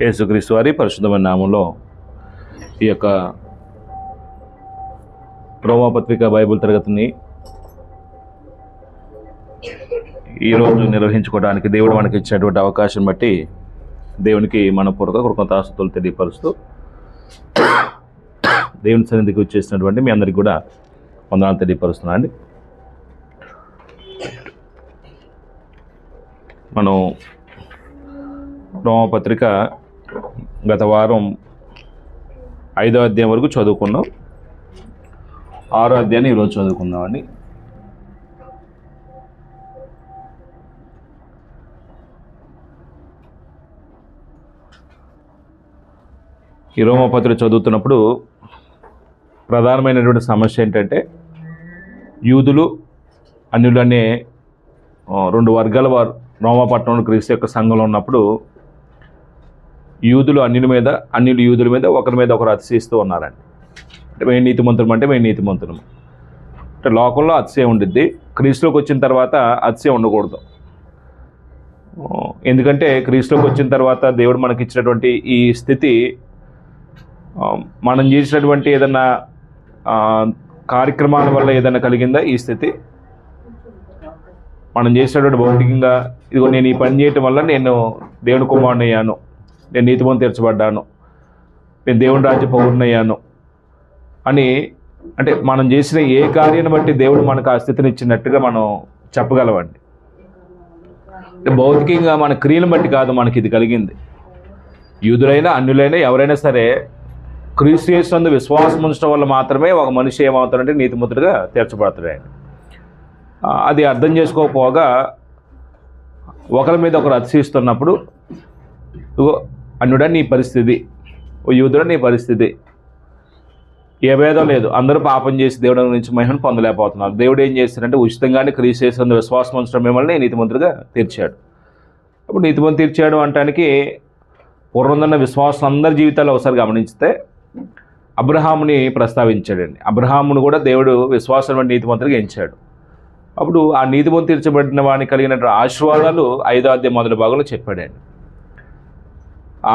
యేసుక్రీస్తు వారి పరిశుద్ధమైన నామంలో ఈ యొక్క రోమాపత్రిక బైబిల్ తరగతిని ఈరోజు నిర్వహించుకోవడానికి దేవుడు మనకి ఇచ్చినటువంటి అవకాశం బట్టి దేవునికి మనపూర్వక కృతజ్ఞతాస్తుతులు తెలియపరుస్తూ దేవుని సన్నిధికి వచ్చేసినటువంటి మీ అందరికీ కూడా వందనాలు తెలియపరుస్తున్నా అండి. మనం రోమపత్రిక గత వారం 5వ అధ్యాయం వరకు చదువుకున్నాం. 6వ అధ్యాయాన్ని ఈరోజు చదువుకుందామండి. ఈ రోమపత్రిక చదువుతున్నప్పుడు ప్రధానమైనటువంటి సమస్య ఏంటంటే యూదులు అన్యులు అనే రెండు వర్గాల వారు రోమాపట్నంలో క్రీస్తు యొక్క సంఘంలో ఉన్నప్పుడు యూదులు అన్యుల మీద, అన్యులు యూదుల మీద ఒకరి మీద ఒకరు అతిశయిస్తూ ఉన్నారండి. అంటే మేము నీతిమంతులం అంటే మేము నీతిమంతులం అంటే లోకంలో అతిశయం ఉండిద్ది, క్రీస్తులోకి వచ్చిన తర్వాత అతిశయం ఉండకూడదు. ఎందుకంటే క్రీస్తులోకి వచ్చిన తర్వాత దేవుడు మనకి ఇచ్చినటువంటి ఈ స్థితి మనం చేసినటువంటి ఏదన్నా కార్యక్రమాల వల్ల ఏదైనా కలిగిందా? ఈ స్థితి మనం చేసినటువంటి భౌతికంగా ఇదిగో నేను ఈ పని చేయటం వల్ల నేను దేవుని కుమారుని అయ్యాను, నేను నీతిమంతుడు తీర్చబడ్డాను, నేను దేవుని రాజ్య పౌరుని అయ్యాను అని అంటే మనం చేసిన ఏ కార్యాన్ని బట్టి దేవుడు మనకు ఆ స్థితిని ఇచ్చినట్టుగా మనం చెప్పగలమండి. అంటే భౌతికంగా మన క్రియలను బట్టి కాదు మనకి ఇది కలిగింది. యూదులైనా అన్యులైనా ఎవరైనా సరే క్రీస్తు యేసునందు విశ్వాసం ఉంచడం వల్ల మాత్రమే ఒక మనిషి ఏమవుతాడంటే నీతిమంతుడిగా తీర్చబడతాడు. అది అర్థం చేసుకోకపోగా ఒకరి మీద ఒకరు అతిశయిస్తున్నప్పుడు అన్యుడా నీ పరిస్థితి, ఓ యూదుడా నీ పరిస్థితి, ఏ భేదం లేదు, అందరూ పాపం చేసి దేవుడి నుంచి మహిమను పొందలేకపోతున్నారు. దేవుడు ఏం చేస్తాడంటే ఉచితంగానే క్రీస్తు యేసునందు విశ్వాసం ఉంచడం మిమ్మల్ని నీతిమంతుడిగా తీర్చాడు. అప్పుడు నీతిమంతుడు తీర్చాడు అంటానికి పూర్వందన్న విశ్వాసం అందరి జీవితాల్లో ఒకసారి గమనించితే అబ్రహాముని ప్రస్తావించాడండి. అబ్రహామును కూడా దేవుడు విశ్వాసం నీతిమంతుడిగా ఎంచాడు. అప్పుడు ఆ నీతిమంతుడు తీర్చబడిన వాడిని కలిగినటువంటి ఆశీర్వాదాలు 5వ అధ్యాయం మొదటి భాగంలో చెప్పాడండి.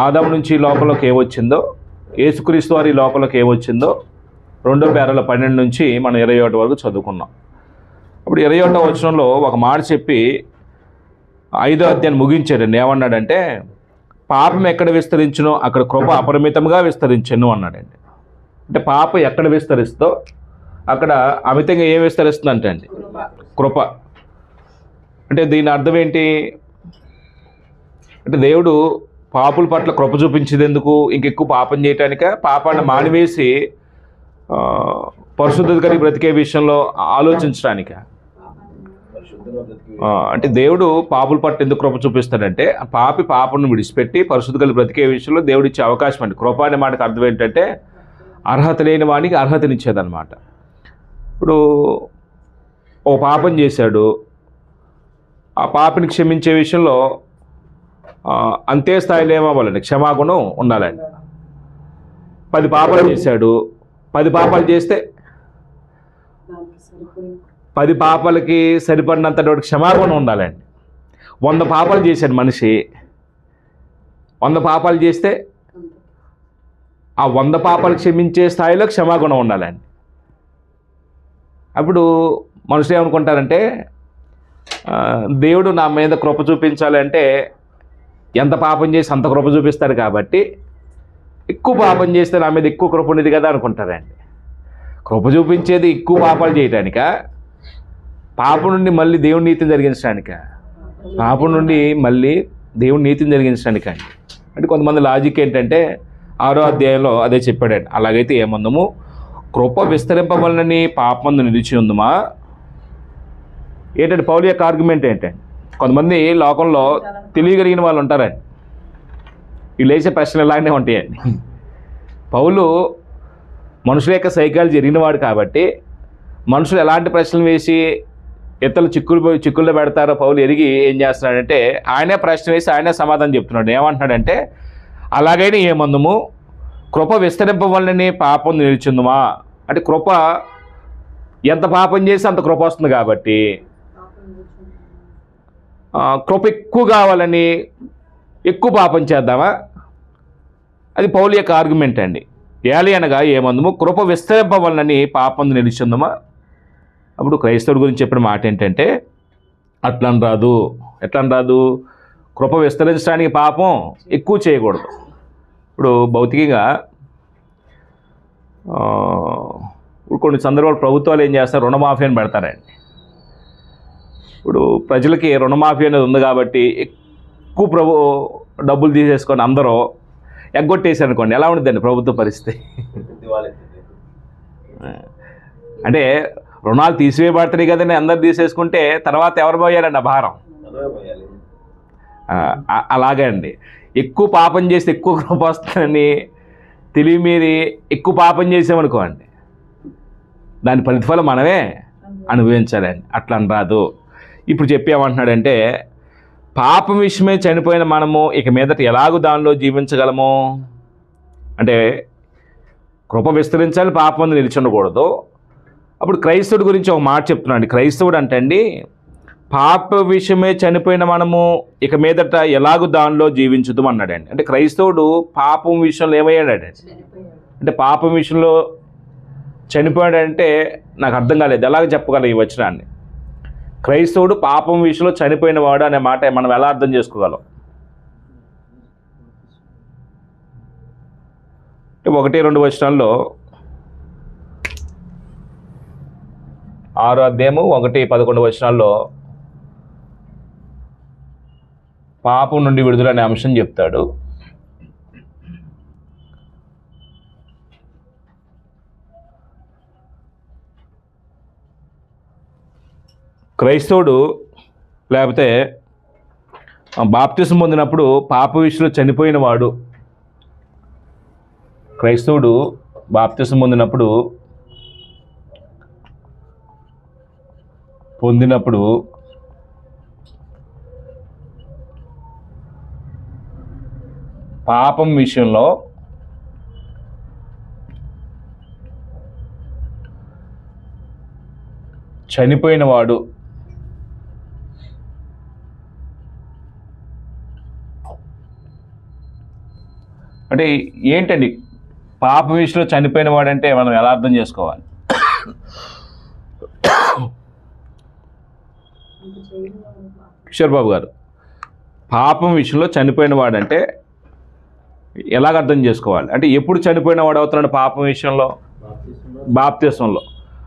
ఆదాము నుంచి లోకంలోకి ఏమొచ్చిందో, యేసుక్రీస్తు వారి లోకంలోకి ఏమొచ్చిందో 2వ పేరాల 12 నుంచి మనం 21 వరకు చదువుకున్నాం. అప్పుడు 21వ వచనంలో ఒక మాట చెప్పి 5వ అధ్యాయాన్ని ముగించాడండి. ఏమన్నాడంటే పాపం ఎక్కడ విస్తరించునో అక్కడ కృప అపరిమితంగా విస్తరించను అన్నాడండి. అంటే పాపం ఎక్కడ విస్తరిస్తో అక్కడ అమితంగా ఏం విస్తరిస్తుంది అండి? కృప. అంటే దీని అర్థం ఏంటి అంటే దేవుడు పాపుల పట్ల కృప చూపించేది ఎందుకు? ఇంకెక్కువ పాపం చేయటానిక? పాపాన్ని మానివేసి పరిశుద్ధత కలిగి బ్రతికే విషయంలో ఆలోచించడానిక? అంటే దేవుడు పాపుల పట్ల ఎందుకు కృప చూపిస్తాడంటే పాపను విడిచిపెట్టి పరిశుద్ధత కలిగి బ్రతికే విషయంలో దేవుడు ఇచ్చే అవకాశం అండి. కృప అనే మాటకు అర్థం ఏంటంటే అర్హత లేని వానికి అర్హతనిచ్చేదన్నమాట. ఇప్పుడు ఓ పాపం చేశాడు, ఆ పాపని క్షమించే విషయంలో అంతే స్థాయిలో ఏమవ్వాలండి? క్షమాగుణం ఉండాలండి. 10 పాపాలు చేశాడు, 10 పాపాలు చేస్తే 10 పాపాలకి సరిపడినంత క్షమాగుణం ఉండాలండి. 100 పాపాలు చేశాడు మనిషి, 100 పాపాలు చేస్తే ఆ 100 పాపాలు క్షమించే స్థాయిలో క్షమాగుణం ఉండాలండి. అప్పుడు మనుషులు ఏమనుకుంటారంటే దేవుడు నా మీద కృప చూపించాలంటే ఎంత పాపం చేసి అంత కృప చూపిస్తాడు కాబట్టి ఎక్కువ పాపం చేస్తే నా మీద ఎక్కువ కృప ఉండేది కదా అనుకుంటారండి. కృప చూపించేది ఎక్కువ పాపాలు చేయటానిక? పాపం నుండి మళ్ళీ దేవుని నీతిని జరిగించడానిక? పాపం నుండి మళ్ళీ దేవుని నీతిని జరిగించడానిక అండి. అంటే కొంతమంది లాజిక్ ఏంటంటే 6వ అధ్యాయంలో అదే చెప్పాడండి. అలాగైతే ఏమందము కృప విస్తరింపవలనని పాపమందు నిలిచి ఉందమా ఏంటంటే పౌలు యొక్క ఆర్గ్యుమెంట్ ఏంటంటే కొంతమంది లోకంలో తెలియగలిగిన వాళ్ళు ఉంటారండి. వీళ్ళు వేసే ప్రశ్నలు ఇలానే ఉంటాయండి. పౌలు మనుషుల యొక్క సైకాలజీ జరిగినవాడు కాబట్టి మనుషులు ఎలాంటి ప్రశ్నలు వేసి ఇతరులు చిక్కుల్లో పెడతారో పౌలు ఎరిగి ఏం చేస్తున్నాడంటే ఆయనే ప్రశ్న వేసి ఆయనే సమాధానం చెప్తున్నాడు. ఏమంటున్నాడంటే అలాగైనా ఏమందుము కృప విస్తరింపవలనని పాపం నిలిచిందుమా అంటే కృప ఎంత పాపం చేసి అంత కృప వస్తుంది కాబట్టి కృప ఎక్కువ కావాలని ఎక్కువ పాపం చేద్దామా? అది పౌలు యొక్క ఆర్గ్యుమెంట్ అండి. ఏలి అనగా ఏమందుము, కృప విస్తరింపవలనని పాపం నిలిచిందమా. అప్పుడు క్రైస్తవుడి గురించి చెప్పిన మాట ఏంటంటే అట్లా రాదు. ఎట్లా రాదు? కృప విస్తరించడానికి పాపం ఎక్కువ చేయకూడదు. ఇప్పుడు భౌతికంగా ఇప్పుడు కొన్ని సందర్భాలు ప్రభుత్వాలు ఏం చేస్తారు, రుణమాఫీ అని పెడతారండి. ఇప్పుడు ప్రజలకి రుణమాఫీ అనేది ఉంది కాబట్టి ఎక్కువ డబ్బులు తీసేసుకొని అందరూ ఎగ్గొట్టేసారు అనుకోండి, ఎలా ఉంటుందండి ప్రభుత్వ పరిస్థితి? అంటే రుణాలు తీసివేయబడతాయి కదండి, అందరు తీసేసుకుంటే తర్వాత ఎవరు పోయారండి ఆ భారం? అలాగే అండి, ఎక్కువ పాపం చేస్తే ఎక్కువ కృప వస్తుందని తెలివి మీరి ఎక్కువ పాపం చేసామనుకోండి, దాని ప్రతిఫలం మనమే అనుభవించాలండి. అట్లా అని రాదు. ఇప్పుడు చెప్పేమంటున్నాడంటే పాపం విషయమే చనిపోయిన మనము ఇక మీదట ఎలాగూ దానిలో జీవించగలము అంటే కృప విస్తరించాలి, పాపం నిలిచి ఉండకూడదు. అప్పుడు క్రైస్తవుడి గురించి ఒక మాట చెప్తున్నాడు. క్రైస్తవుడు అంటే అండి, పాప విషయమే చనిపోయిన మనము ఇక మీదట ఎలాగూ దానిలో జీవించుదాం అన్నాడండి. అంటే క్రైస్తవుడు పాపం విషయంలో ఏమయ్యాడండి? అంటే పాపం విషయంలో చనిపోయాడంటే నాకు అర్థం కాలేదు, ఎలాగ చెప్పగలం ఈ వచనాన్ని? క్రైస్తవుడు పాపం విషయంలో చనిపోయిన వాడు అనే మాట మనం ఎలా అర్థం చేసుకోగలం? 1-2 వచనాల్లో 6వ అధ్యాయము 1-11 వచనాల్లో పాపం నుండి విడుదల అనే అంశం చెప్తాడు. క్రైస్తవుడు లేకపోతే బాప్తిసం పొందినప్పుడు పాప విషయంలో చనిపోయిన వాడు. క్రైస్తవుడు బాప్తిసం పొందినప్పుడు పాపం విషయంలో చనిపోయిన వాడు. అంటే ఏంటండి పాప విషయంలో చనిపోయిన వాడంటే మనం ఎలా అర్థం చేసుకోవాలి? కిషోర్ బాబు గారు, పాపం విషయంలో చనిపోయిన వాడంటే ఎలాగ అర్థం చేసుకోవాలి? అంటే ఎప్పుడు చనిపోయిన వాడు అవుతున్నాడు పాపం విషయంలో? బాప్తిసంలో.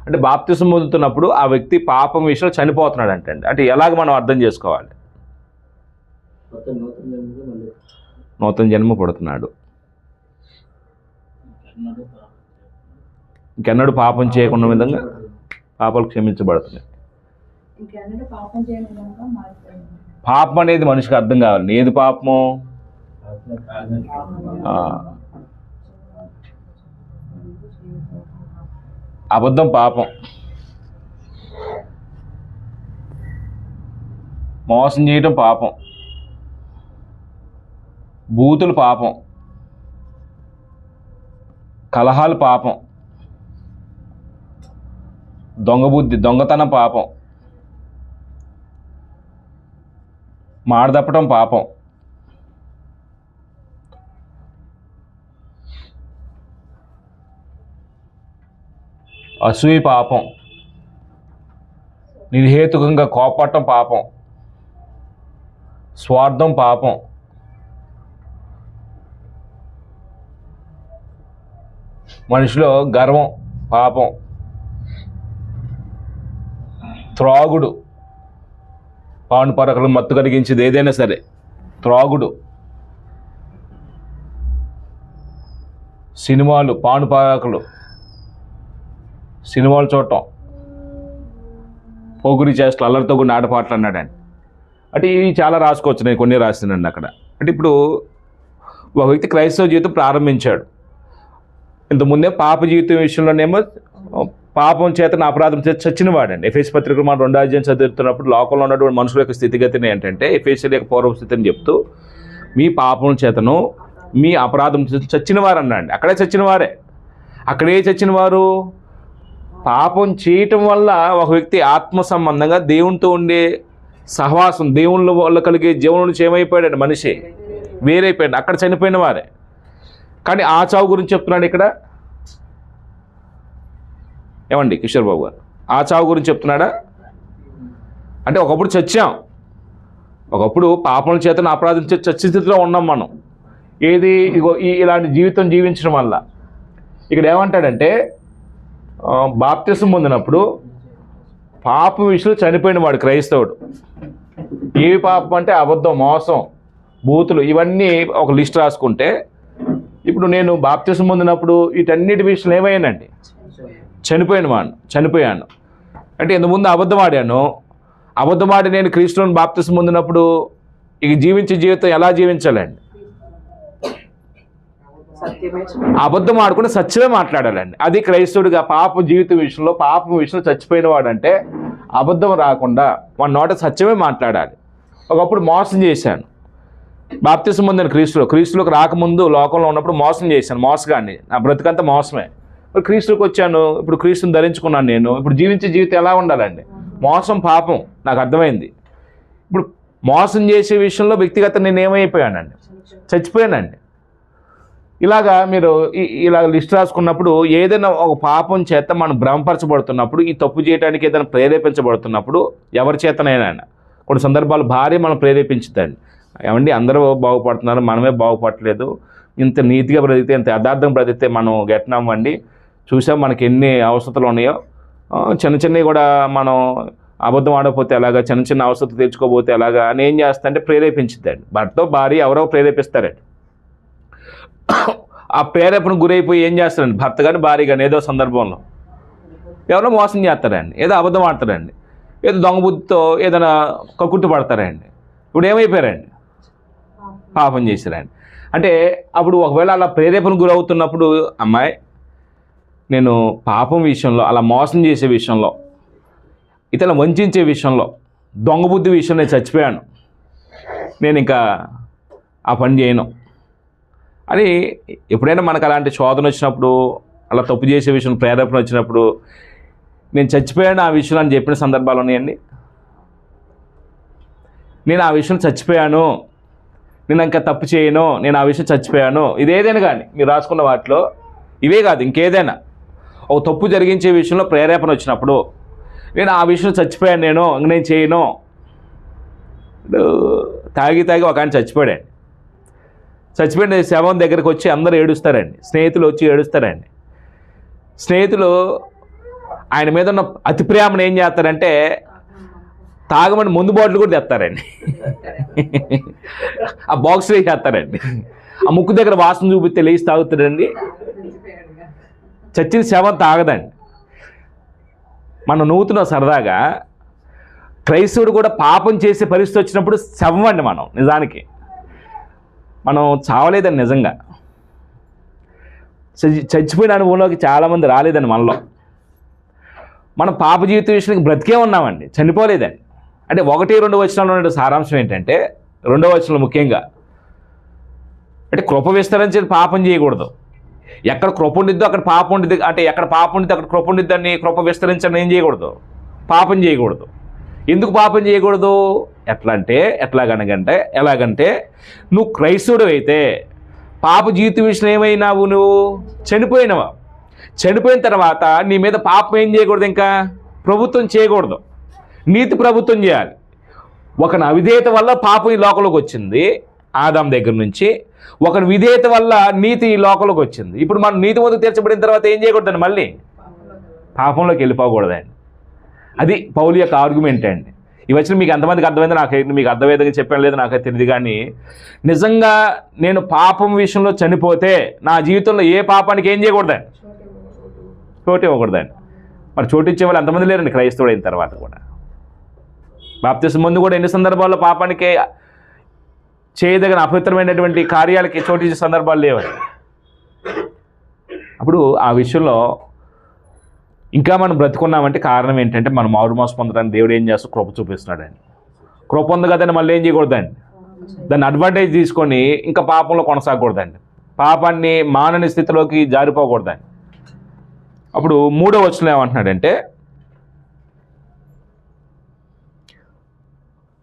అంటే బాప్తిసం పొందుతున్నప్పుడు ఆ వ్యక్తి పాపం విషయంలో చనిపోతున్నాడు అంటే ఎలాగ మనం అర్థం చేసుకోవాలి? నూతన జన్మ పడుతున్నాడు, ఇంకెన్నడూ పాపం చేయకుండా విధంగా పాపాలు క్షమించబడుతున్నాయి. పాపం అనేది మనిషికి అర్థం కావాలి. ఏది పాపము? అబద్ధం పాపం, మోసం చేయటం పాపం, బూతులు పాపం, కలహాలు పాపం, దొంగతనం పాపం, మాడదప్పటం పాపం, అసూయ పాపం, నిర్హేతుకంగా కోపడటం పాపం, స్వార్థం పాపం, మనిషిలో గర్వం పాపం, త్రాగుడు, పాను పరకలు మత్తు కలిగించేది ఏదైనా సరే త్రాగుడు, సినిమాలు, పాను పరకలు, సినిమాలు చూడటం, పోగురి చేష్టలు, అల్లరితో కొన్ని ఆటపాటలు అన్నాడండి. అంటే ఇవి చాలా రాసుకోవచ్చు, నేను కొన్ని రాస్తున్నాను అక్కడ. అంటే ఇప్పుడు ఒక వ్యక్తి క్రైస్తవ జీవితం ప్రారంభించాడు. ఇంతకుముందే పాప జీవితం విషయంలోనేమో పాపం చేతన అపరాధం చేత చచ్చినవాడండి. ఎఫెసీ పత్రిక మనం 2వ అధ్యాయం చదువుతున్నప్పుడు లోకంలో ఉన్నటువంటి మనుషుల యొక్క స్థితిగతిని ఏంటంటే ఎఫెసీల యొక్క పూర్వస్థితిని చెప్తూ మీ పాపం చేతను మీ అపరాధం చచ్చినవారు అన్నాడు. అక్కడే చచ్చినవారే. అక్కడే చచ్చినవారు పాపం చేయటం వల్ల ఒక వ్యక్తి ఆత్మ సంబంధంగా దేవునితో ఉండే సహవాసం, దేవుళ్ళ వల్ల కలిగే జీవనం నుంచి ఏమైపోయాడు? మనిషి వేరైపోయాడు. అక్కడ చనిపోయిన వారే. కానీ ఆ చావు గురించి చెప్తున్నాడు ఇక్కడ. ఏమండి కిషోర్ బాబు గారు, ఆ చావు గురించి చెప్తున్నాడా? అంటే ఒకప్పుడు చచ్చాం, ఒకప్పుడు పాపం చేత అపరాధించే చచ్చి స్థితిలో ఉన్నాం మనం. ఏది ఇగో ఇలాంటి జీవితం జీవించడం వల్ల. ఇక్కడ ఏమంటాడంటే బాప్తిసం పొందినప్పుడు పాపం విషయంలో చనిపోయిన వాడు క్రైస్తవుడు. ఏవి పాపం అంటే అబద్ధం, మోసం, బూతులు, ఇవన్నీ ఒక లిస్ట్ రాసుకుంటే, ఇప్పుడు నేను బాప్తిసం పొందినప్పుడు వీటన్నిటి విషయంలో ఏమయ్యానండి? చనిపోయాను. అంటే ఇంతకుముందు అబద్ధం ఆడి నేను క్రీస్తుని బాప్తిసం పొందినప్పుడు ఇక జీవించే జీవితం ఎలా జీవించాలండి? అబద్ధం ఆడుకుంటే సత్యమే మాట్లాడాలండి. అది క్రైస్తవుడిగా పాపం విషయంలో చచ్చిపోయిన వాడంటే అబద్ధం రాకుండా మన నోట సత్యమే మాట్లాడాలి. ఒకప్పుడు మోసం చేశాను, బాప్తిసం పొందిన క్రీస్తులోకి రాకముందు లోకంలో ఉన్నప్పుడు మోసం చేశాను, మోసగాన్ని, నా బ్రతుకంతా మోసమే. ఇప్పుడు క్రీస్తులోకి వచ్చాను, ఇప్పుడు క్రీస్తుని ధరించుకున్నాను. నేను ఇప్పుడు జీవించే జీవితం ఎలా ఉండాలండి? మోసం పాపం నాకు అర్థమైంది. ఇప్పుడు మోసం చేసే విషయంలో వ్యక్తిగత నేను ఏమైపోయానండి? చచ్చిపోయానండి. ఇలాగా మీరు ఇలా లిస్ట్ రాసుకున్నప్పుడు ఏదైనా ఒక పాపం చేత మనం భ్రమపరచబడుతున్నప్పుడు, ఈ తప్పు చేయడానికి ఏదైనా ప్రేరేపించబడుతున్నప్పుడు, ఎవరి చేతనైనా కొన్ని సందర్భాలు భార్య మనం ప్రేరేపించుతండి. ఏమండి అందరూ బాగుపడుతున్నారు, మనమే బాగుపడలేదు, ఇంత నీతిగా బ్రతికితే, ఇంత యథార్థంగా బ్రతికితే మనం గెట్టినామండి, చూసాం మనకి ఎన్ని అవసరాలు ఉన్నాయో, చిన్నవి కూడా మనం అబద్ధం ఆడకపోతే ఎలాగా, చిన్న అవసరం తెచ్చుకోకపోతే ఎలాగా అని ఏం చేస్తారంటే ప్రేరేపించుద్దండి. భర్త భార్య ఎవరో ప్రేరేపిస్తారండి. ఆ ప్రేరేపణ గురైపోయి ఏం చేస్తారండి? భర్త కానీ భార్య కానీ ఏదో సందర్భంలో ఎవరో మోసం చేస్తారండి, ఏదో అబద్ధం ఆడతారండి, ఏదో దొంగ బుద్ధితో ఏదైనా కక్కుట్టు పడతారండి. ఇప్పుడు ఏమైపోయారండి? పాపం చేశారండి. అంటే అప్పుడు ఒకవేళ అలా ప్రేరేపణ గురవుతున్నప్పుడు, అమ్మాయి నేను పాపం విషయంలో, అలా మోసం చేసే విషయంలో, ఇతను వంచే విషయంలో, దొంగ బుద్ధి విషయంలో నేను చచ్చిపోయాను, నేను ఇంకా ఆ పని చేయను అని ఎప్పుడైనా మనకు అలాంటి శోధన వచ్చినప్పుడు, అలా తప్పు చేసే విషయం ప్రేరేపణ వచ్చినప్పుడు, నేను చచ్చిపోయాను ఆ విషయంలో అని చెప్పిన సందర్భాలు ఉన్నాయండి. నేను ఆ విషయం చచ్చిపోయాను, నేను ఇంకా తప్పు చేయను, నేను ఆ విషయం చచ్చిపోయాను, ఇదేదైనా కానీ మీరు రాసుకున్న వాటిలో ఇవే కాదు ఇంకేదైనా ఒక తప్పు జరిగించే విషయంలో ప్రేరేపణ వచ్చినప్పుడు, నేను ఆ విషయం చచ్చిపోయాను, నేను చేయను. తాగి ఒక ఆయన చచ్చిపోయాడు. చచ్చిపోయిన శవం దగ్గరికి వచ్చి అందరూ ఏడుస్తారండి, స్నేహితులు వచ్చి ఏడుస్తారండి. స్నేహితులు ఆయన మీద ఉన్న అతి ప్రేమను ఏం చేస్తారంటే తాగమని ముందు బాటిల్ కూడా తెస్తారండి, ఆ బాక్స్ వేసేస్తారండి, ఆ ముక్కు దగ్గర వాసన చూపిస్తే లేచి తాగుతాడండి. చచ్చిన శవం తాగదండి. మనం నవ్వుతున్నాం సరదాగా, క్రైస్తవుడు కూడా పాపం చేసే పరిస్థితి వచ్చినప్పుడు శవం అండి. మనం నిజానికి మనం చావలేదని, నిజంగా చచ్చిపోయిన అనుభవంలోకి చాలామంది రాలేదండి మనలో. మనం పాప జీవిత విషయానికి బ్రతికే ఉన్నామండి, చనిపోలేదండి. అంటే 1-2 వచనాల్లో ఉన్న సారాంశం ఏంటంటే, 2వ వచనంలో ముఖ్యంగా అంటే కృప విస్తరించి పాపం చేయకూడదు. ఎక్కడ కృప ఉండిద్దో అక్కడ పాపం ఉండిద్ది, అంటే ఎక్కడ పాపం ఉండిద్దో అక్కడ కృప ఉండిద్దని కృప విస్తరించని ఏం చేయకూడదు? పాపం చేయకూడదు. ఎందుకు పాపం చేయకూడదు? ఎలాగంటే నువ్వు క్రైస్తవుడు అయితే పాప జీవిత విషయంలో ఏమైనావు? నువ్వు చనిపోయినవా. చనిపోయిన తర్వాత నీ మీద పాపం ఏం చేయకూడదు? ఇంకా ప్రభుత్వం చేయకూడదు, నీతి ప్రభుత్వం చేయాలి. ఒకని అవిధేయత వల్ల పాపం ఈ లోకంలోకి వచ్చింది ఆదాం దగ్గర నుంచి, ఒకని విధేయత వల్ల నీతి ఈ లోకంలోకి వచ్చింది. ఇప్పుడు మనం నీతి ముందు తీర్చబడిన తర్వాత ఏం చేయకూడదండి? మళ్ళీ పాపంలోకి వెళ్ళిపోకూడదండి. అది పౌలు యొక్క ఆర్గ్యుమెంట్ అండి. ఈ వచ్చిన మీకు ఎంతమందికి అర్థమైందో నాకైతే, మీకు అర్థమయ్యేదని చెప్పాను లేదు నాకైతే తెలియదు, కానీ నిజంగా నేను పాపం విషయంలో చనిపోతే నా జీవితంలో ఏ పాపానికి ఏం చేయకూడదండి? చోటు ఇవ్వకూడదండి. మరి చోటు ఇచ్చే వాళ్ళు ఎంతమంది లేరండి క్రైస్తవుడు అయిన తర్వాత కూడా. బాప్తిసం ముందు కూడా ఎన్ని సందర్భాల్లో పాపానికి చేయదగిన అపవిత్రమైనటువంటి కార్యాలకి చోటు ఇచ్చే సందర్భాలు లేవండి. అప్పుడు ఆ విషయంలో ఇంకా మనం బ్రతుకున్నామంటే కారణం ఏంటంటే మనం మారు మోసం పొందడానికి దేవుడు ఏం చేస్తూ కృప చూపిస్తున్నాడండి. కృప ఉంది కదండి, మళ్ళీ ఏం చేయకూడదండి? దాన్ని అడ్వాంటేజ్ తీసుకొని ఇంకా పాపంలో కొనసాగకూడదండి, పాపాన్ని మానని స్థితిలోకి జారిపోకూడదండి. అప్పుడు 3వ వచనంలో ఏమంటున్నాడంటే,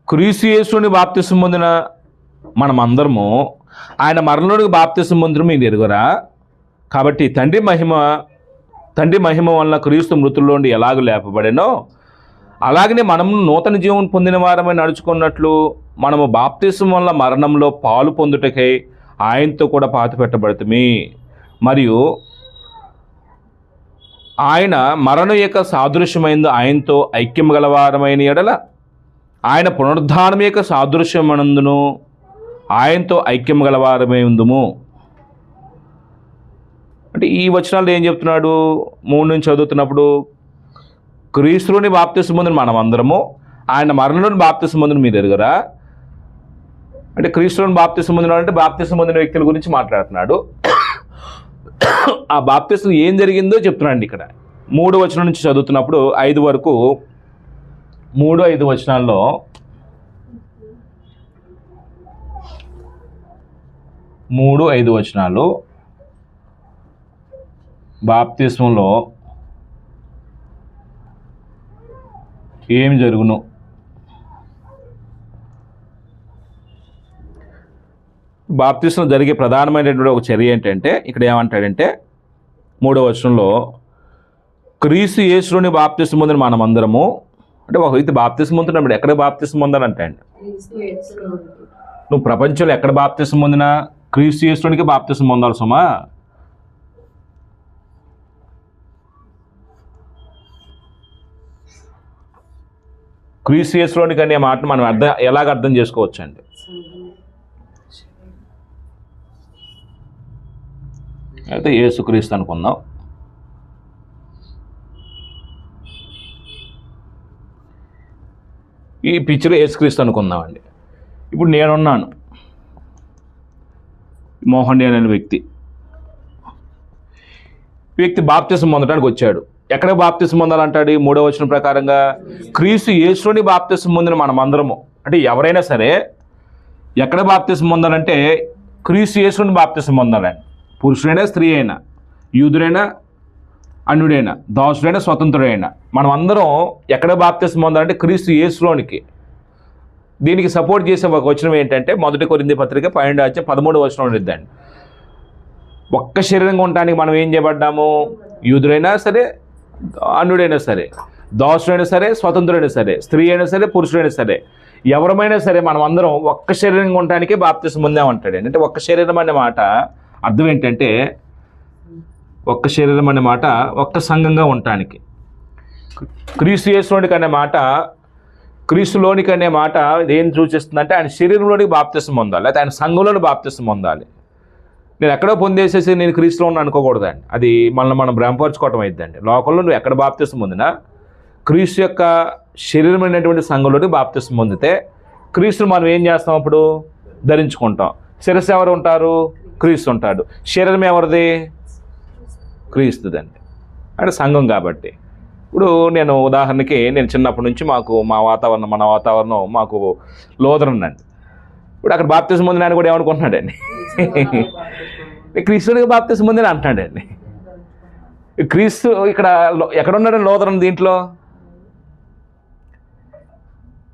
క్రీస్తు యేసుని బాప్తిసం పొందిన మనమందరము ఆయన మరణంలోనికి బాప్తిసం పొందిన మీరు ఎరుగురా. కాబట్టి తండ్రి మహిమ వలన క్రీస్తు మృతుల్లోండి ఎలాగ లేపబడేనో అలాగనే మనము నూతన జీవం పొందిన వారమై నడుచుకున్నట్లు మనము బాప్తిసం వల్ల మరణంలో పాలు పొందుటకై ఆయనతో కూడా పాతిపెట్టబడుతుంది. మరియు ఆయన మరణం యొక్క సాదృశ్యమైంది ఆయనతో ఐక్యం గలవారమైన ఎడల ఆయన పునరుద్ధానం యొక్క సాదృశ్యమనందును ఆయనతో ఐక్యం గలవారమై ఉందుము. అంటే ఈ వచనాలు ఏం చెప్తున్నాడు? 3 నుంచి చదువుతున్నప్పుడు క్రీస్తులోని బాప్తిసం పొందిన మనం అందరము ఆయన మరణంలోని బాప్తిసం పొందిన మీరు ఎరుగరా. అంటే క్రీస్తులోని బాప్తిసం పొందిన అంటే బాప్తిసం పొందిన వ్యక్తుల గురించి మాట్లాడుతున్నాడు. ఆ బాప్తిసం ఏం జరిగిందో చెప్తున్నాడు ఇక్కడ. 3 వచనం నుంచి చదువుతున్నప్పుడు 5 వరకు 3-5 వచనాల్లో బాప్తిస్మంలో ఏం జరుగును, బాప్తిస్మంలో జరిగే ప్రధానమైనటువంటి ఒక చర్య ఏంటంటే ఇక్కడ ఏమంటాడంటే 3వ వచనంలో క్రీస్తు యేసులోని బాప్తిస్మం పొందిన మనమందరము. అంటే ఒక వ్యక్తి బాప్తిస్మం పొందుతున్నప్పుడు ఎక్కడ బాప్తిస్మం పొందాలంటే అండి, నువ్వు ప్రపంచంలో ఎక్కడ బాప్తిస్మం పొందినా క్రీస్తు యేసులోనికి బాప్తిస్మం పొందాలి సుమా. క్రీస్తు యేసులోనికి అనే మాట మనం ఎలాగ అర్థం చేసుకోవచ్చు అండి? అయితే యేసుక్రీస్తు అనుకుందాం. ఈ పిక్చర్ యేసుక్రీస్తు అనుకుందామండి. ఇప్పుడు నేనున్నాను, మోహన్ అనే వ్యక్తి బాప్తిసం పొందడానికి వచ్చాడు. ఎక్కడ బాప్తిసం పొందాలంటాడు? 3వ వచనం ప్రకారంగా క్రీస్తు యేసులోని బాప్తిసం పొందిన మనమందరము. అంటే ఎవరైనా సరే ఎక్కడ బాప్తిసం పొందాలంటే క్రీస్తు యేసులోని బాప్తిసం పొందాలండి. పురుషుడైనా స్త్రీ అయినా, యూదుడైనా అన్యుడైనా, దాసుడైనా స్వతంత్రుడైనా మనం అందరం ఎక్కడ బాప్తిసం పొందాలంటే క్రీస్తు యేసులోనికి. దీనికి సపోర్ట్ చేసే ఒక వచనం ఏంటంటే 1 కొరింథీ పత్రిక 12-13 వచనం ఉండిద్దండి. ఒక్క శరీరంగా ఉండటానికి మనం ఏం చేయబడ్డాము? యూదుడైనా సరే, అన్యుడైనా సరే, దాసుడైనా సరే, స్వతంత్రుడైనా సరే, స్త్రీ అయినా సరే, పురుషుడైనా సరే, ఎవరమైనా సరే మనం అందరం ఒక్క శరీరంగా ఉండటానికే బాప్తిసం పొందామంటాడు. అంటే ఒక్క శరీరం అనే మాట అర్థం ఏంటంటే ఒక్క శరీరం అనే మాట ఒక్క సంఘంగా ఉండటానికి. క్రీస్తు యేసులోనికి అనే మాట, క్రీస్తులోనికి అనే మాట ఏం సూచిస్తుందంటే ఆయన శరీరంలోనికి బాప్తిసం పొందాలి, అయితే ఆయన సంఘంలోని బాప్తిసం పొందాలి. నేను ఎక్కడో పొందేసేసి నేను క్రీస్తులో ఉన్నా అనుకోకూడదండి. అది మనం భ్రమపరచుకోవటం అయిద్దండి. లోకంలో నువ్వు ఎక్కడ బాప్తిసం పొందినా క్రీస్తు యొక్క శరీరమైనటువంటి సంఘంలోని బాప్తిసం పొందితే క్రీస్తుని మనం ఏం చేస్తాం? అప్పుడు ధరించుకుంటాం. శిరస్సు ఎవరు ఉంటారు? క్రీస్తు ఉంటాడు. శరీరం ఎవరిది? క్రీస్తుదండి. అంటే సంఘం కాబట్టి. ఇప్పుడు నేను ఉదాహరణకి నేను చిన్నప్పటి నుంచి మన వాతావరణం మాకు లోదరన్ అండి. ఇప్పుడు అక్కడ బాప్తిసం పొందిన ఆయన కూడా ఏమనుకుంటున్నాడండి? క్రీస్తునికి బాప్తిసం పొందిన అంటున్నాడండి. క్రీస్తు ఇక్కడ ఎక్కడున్నాడండి లోదరన్? దీంట్లో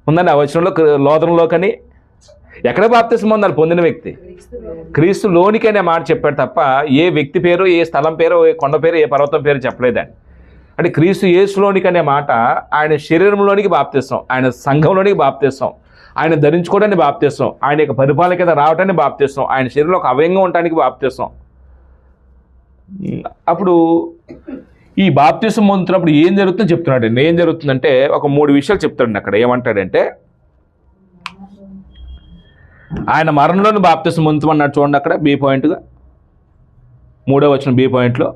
ఉందండి ఆ వచనంలో లోదరంలో. కానీ ఎక్కడ బాప్తిసం పొందాలి పొందిన వ్యక్తి? క్రీస్తు లోనికి అనే మాట చెప్పాడు తప్ప ఏ వ్యక్తి పేరు, ఏ స్థలం పేరు, ఏ కొండ పేరు, ఏ పర్వతం పేరు చెప్పలేదండి. అంటే క్రీస్తు యేసులోనికి అనే మాట ఆయన శరీరంలోనికి బాప్తిస్తాం, ఆయన సంఘంలోనికి బాప్తిస్తాం, ఆయన ధరించుకోవడానికి బాప్తిస్తాం, ఆయన యొక్క పరిపాలన కింద రావడానికి బాప్తిస్తాం, ఆయన శరీరంలో ఒక అవయంగా ఉండటానికి బాప్తిస్తాం. అప్పుడు ఈ బాప్తిసం పొందుతున్నప్పుడు ఏం జరుగుతుందో చెప్తున్నాడు. ఏం జరుగుతుందంటే ఒక 3 విషయాలు చెప్తాడు అక్కడ. ఏమంటాడంటే ఆయన మరణంలోని బాప్తిసం పొందుతామన్నాడు. చూడండి అక్కడ బి పాయింట్గా 3వ వచనం బి పాయింట్లో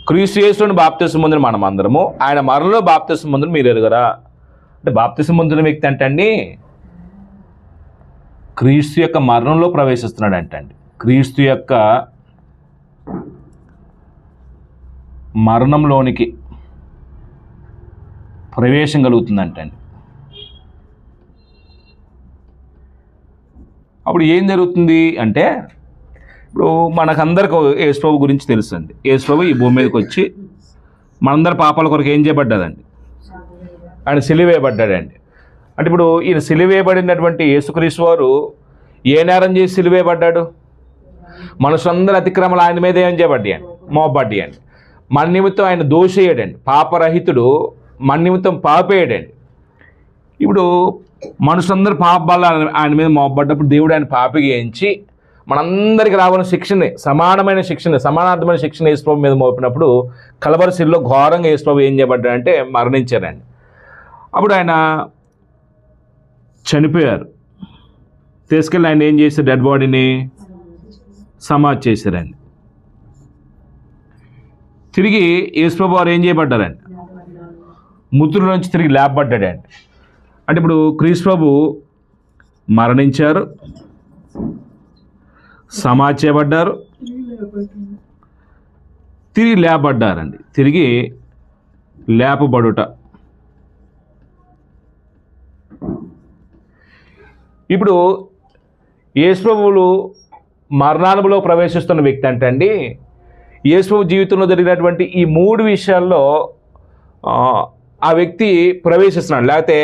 క్రీస్తు యేసులోని బాప్తిసం పొందిన మనం అందరము ఆయన మరణంలో బాప్తిసం పొందిన మీరు ఎరుగరా. అంటే బాప్తిసం పొందిన వ్యక్తి అంటండి క్రీస్తు యొక్క మరణంలో ప్రవేశిస్తున్నాడు అంటండి. క్రీస్తు యొక్క మరణంలోనికి ప్రవేశం కలుగుతుందంటండి. అప్పుడు ఏం జరుగుతుంది అంటే ఇప్పుడు మనకందరికి యేసుప్రభు గురించి తెలుసండి. యేసుప్రభు ఈ భూమి మీదకి వచ్చి మనందరి పాపాల కొరకు ఏం చేయబడ్డాదండి? ఆయన సిలువేయబడ్డాడండి. అంటే ఇప్పుడు ఈయన సిలువేయబడినటువంటి యేసుక్రీస్తు వారు ఏ నేరం చేసి సిలువేయబడ్డాడు? మనుషులందరి అతిక్రమాలు ఆయన మీద ఏం చేయబడ్డాయండి? మోపబడ్డాయండి. మన నిమిత్తం ఆయన దోషేయడండి, పాపరహితుడు మన నిమిత్తం పాపేయడండి. ఇప్పుడు మనుషులందరూ పాప వల్ల ఆయన మీద మోపబడ్డప్పుడు దేవుడు ఆయన పాపిగా ఎంచి మనందరికి రావాలని శిక్షని, సమానమైన శిక్షని, సమానార్థమైన శిక్షణ యేసుప్రభు మీద మోపినప్పుడు కలవరి శిలువలో ఘోరంగా యేసుప్రభు ఏం చేయబడ్డాడంటే మరణించారండి. అప్పుడు ఆయన చనిపోయారు. తీసుకెళ్ళి ఆయన ఏం చేశారు? డెడ్ బాడీని సమాధి చేశారండి. తిరిగి యేసుప్రభు వారు ఏం చేయబడ్డారండి? మృతుల నుంచి తిరిగి లేపబడ్డాడండి. అంటే ఇప్పుడు క్రీస్తు ప్రభు మరణించారు, సమాధి చేయబడ్డారు, తిరిగి లేపబడ్డారండి. తిరిగి లేపబడుట. ఇప్పుడు యేసుప్రభువులు మరణానుభవంలో ప్రవేశిస్తున్న వ్యక్తి అంటే అండి, యేసుప్రభు జీవితంలో జరిగినటువంటి ఈ 3 విషయాల్లో ఆ వ్యక్తి ప్రవేశిస్తున్నాడు, లేకపోతే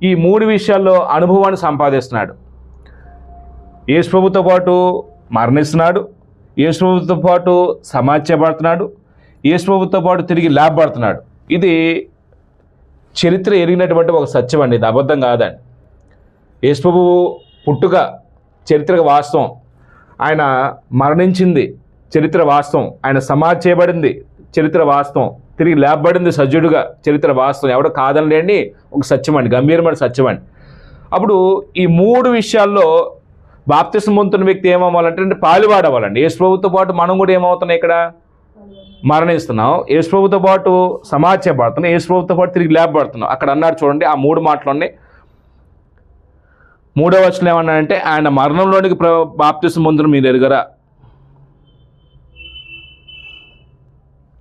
ఈ 3 విషయాల్లో అనుభవాన్ని సంపాదిస్తున్నాడు. యేసుప్రభుతో పాటు మరణిస్తున్నాడు, యేసుప్రభుతో పాటు సమాధి చేయబడుతున్నాడు, యేసుప్రభుతో పాటు తిరిగి లేపబడుతున్నాడు. ఇది చరిత్ర ఎరిగినటువంటి ఒక సత్యం అండి, ఇది అబద్ధం కాదండి. యేసుప్రభు పుట్టుక చరిత్రకు వాస్తవం, ఆయన మరణించింది చరిత్ర వాస్తవం, ఆయన సమాధి చేయబడింది చరిత్ర వాస్తవం, తిరిగి లేపబడింది సజ్జుడుగా చరిత్ర వాస్తవం. ఎవడో కాదనలేండి, ఒక సత్యం అండి, గంభీరమైన సత్యం అండి. అప్పుడు ఈ 3 విషయాల్లో బాప్తిసం పొందుతున్న వ్యక్తి ఏమవ్వాలంటే పాలువాడవ్వాలండి. యేసుప్రభుతో పాటు మనం కూడా ఏమవుతున్నాం? ఇక్కడ మరణిస్తున్నాం, యేసుప్రభుతో పాటు సమాధి చేయబడుతున్నాం, యేసుప్రభుతో పాటు తిరిగి లేపబడుతున్నాం. అక్కడ అన్నారు చూడండి, ఆ 3 మాటలోనే 3వ వచనం ఏమన్నాడంటే ఆయన మరణంలోనికి బాప్తిసం పొందిన మీరు ఎరుగరా.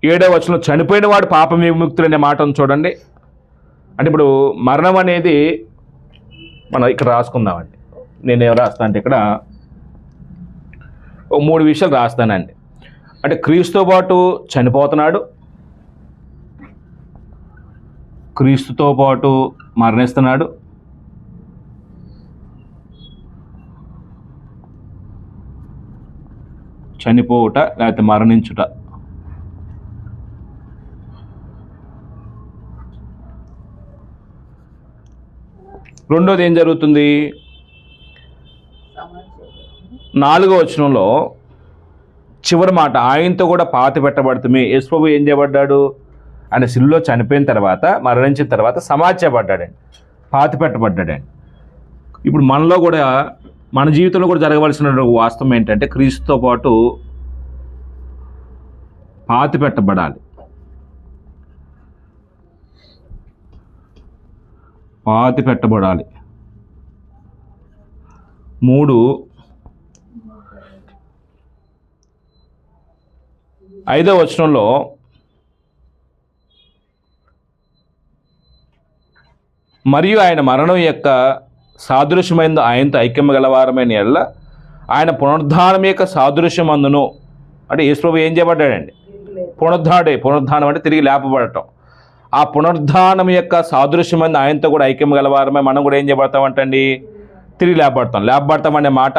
7వ వచనంలో చనిపోయిన వాడు పాప విముక్తులు అనే మాటను చూడండి. అంటే ఇప్పుడు మరణం అనేది మనం ఇక్కడ రాసుకుందామండి. నేనేం రాస్తాను అంటే ఇక్కడ 3 విషయాలు రాస్తానండి. అంటే క్రీస్తుతో పాటు చనిపోతున్నాడు, క్రీస్తుతో పాటు మరణిస్తున్నాడు, చనిపోవుట లేకపోతే మరణించుట. రెండోది ఏం జరుగుతుంది? 4వ వచనంలో చివరి మాట, ఆయనతో కూడా పాతి పెట్టబడుతుంది. యేసుప్రభు ఏం చేయబడ్డాడు? ఆయన శిలువలో చనిపోయిన తర్వాత, మరణించిన తర్వాత సమాధి చేయబడ్డాడండి, పాతి పెట్టబడ్డాడండి. ఇప్పుడు మనలో కూడా, మన జీవితంలో కూడా జరగవలసిన వాస్తవం ఏంటంటే క్రీస్తుతో పాటు పాతి పెట్టబడాలి, పాతి పెట్టబడాలి. 3 5వ వచనంలో మరియు ఆయన మరణం యొక్క సాదృశ్యమైంది ఆయనతో ఐక్యం గలవారమైన ఎడల ఆయన పునరుద్ధానం యొక్క సాదృశ్యమందును. అంటే యేసుప్రభు ఏం చేయబడ్డాడండి? పునరుద్ధానం అంటే తిరిగి లేపబడటం. ఆ పునరుద్ధానం యొక్క సాదృశ్యమంది ఆయనతో కూడా ఐక్యం గలవారమే మనం కూడా ఏం చేయబడతామంటండి? తిరిగి లేపబడతాం అనే మాట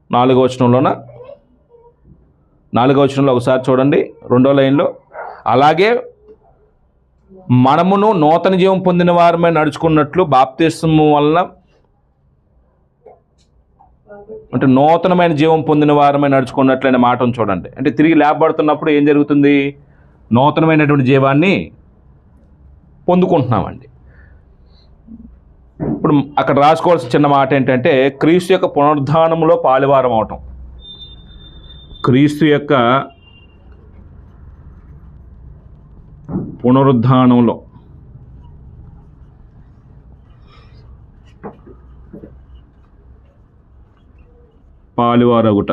4వ వచనంలోన, 4వ వచనంలో ఒకసారి చూడండి, 2వ లైన్లో, అలాగే మనమును నూతన జీవం పొందిన వారమే నడుచుకున్నట్లు బాప్తిస్మము వలన, అంటే నూతనమైన జీవం పొందిన వారమే నడుచుకున్నట్లనే మాటను చూడండి. అంటే తిరిగి లేపబడుతున్నప్పుడు ఏం జరుగుతుంది? నూతనమైనటువంటి జీవాన్ని పొందుకుంటున్నామండి. ఇప్పుడు అక్కడ రాసుకోవాల్సిన చిన్న మాట ఏంటంటే క్రీస్తు యొక్క పునరుద్ధానంలో పాలువారం అవటం. క్రీస్తు యొక్క పునరుద్ధానంలో పాలువారగుట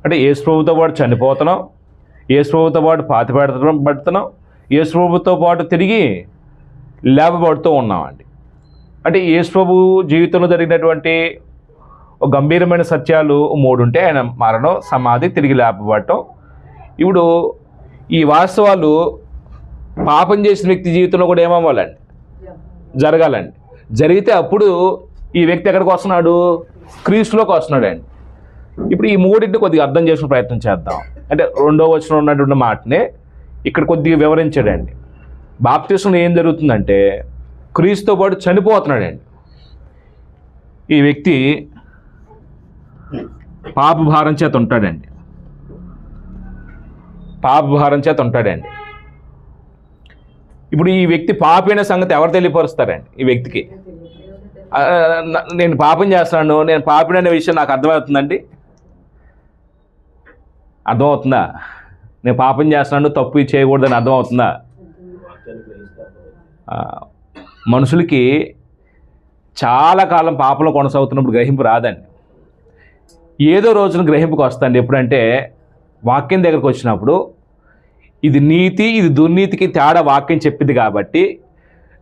అంటే యేసుప్రభుతో పాటు చనిపోతున్నాం, యేసుప్రభుతో పాటు పాతి పడుతున్నాం, యేసుప్రభుతో పాటు తిరిగి లేపబడుతూ ఉన్నామండి. అంటే యేసుప్రభు జీవితంలో జరిగినటువంటి ఒక గంభీరమైన సత్యాలు 3 ఉంటే ఆయన మరణం, సమాధి, తిరిగి లేపబడటం. ఇప్పుడు ఈ వాస్తవాలు పాపం చేసిన వ్యక్తి జీవితంలో కూడా ఏమవ్వాలండి? జరగాలండి. జరిగితే అప్పుడు ఈ వ్యక్తి ఎక్కడికి వస్తున్నాడు? క్రీస్తులోకి వస్తున్నాడండి. ఇప్పుడు ఈ మూడింటిని కొద్దిగా అర్థం చేసుకునే ప్రయత్నం చేద్దాం. అంటే 2వ వచనంలో ఉన్నటువంటి మాటనే ఇక్కడ కొద్దిగా వివరించాడండి. బాప్తిస్మం ఏం జరుగుతుందంటే క్రీస్తుతో పాటు చనిపోతున్నాడండి. ఈ వ్యక్తి పాపభారం చేత ఉంటాడండి. ఇప్పుడు ఈ వ్యక్తి పాపి అనే సంగతి ఎవరు తెలియపరుస్తారండి? ఈ వ్యక్తికి నేను పాపం చేస్తున్నాను, నేను పాపిని అనే విషయం నాకు అర్థమవుతుందండి. అర్థమవుతుందా? నేను పాపం చేస్తున్నాను, తప్పు చేయకూడదని అర్థమవుతుందా? మనుషులకి చాలా కాలం పాపంలో కొనసాగుతున్నప్పుడు గ్రహింపు రాదండి. ఏదో రోజున గ్రహింపుకి వస్తుంది. ఎప్పుడంటే వాక్యం దగ్గరకు వచ్చినప్పుడు ఇది నీతి, ఇది దుర్నీతికి తేడా వాక్యం చెప్పింది కాబట్టి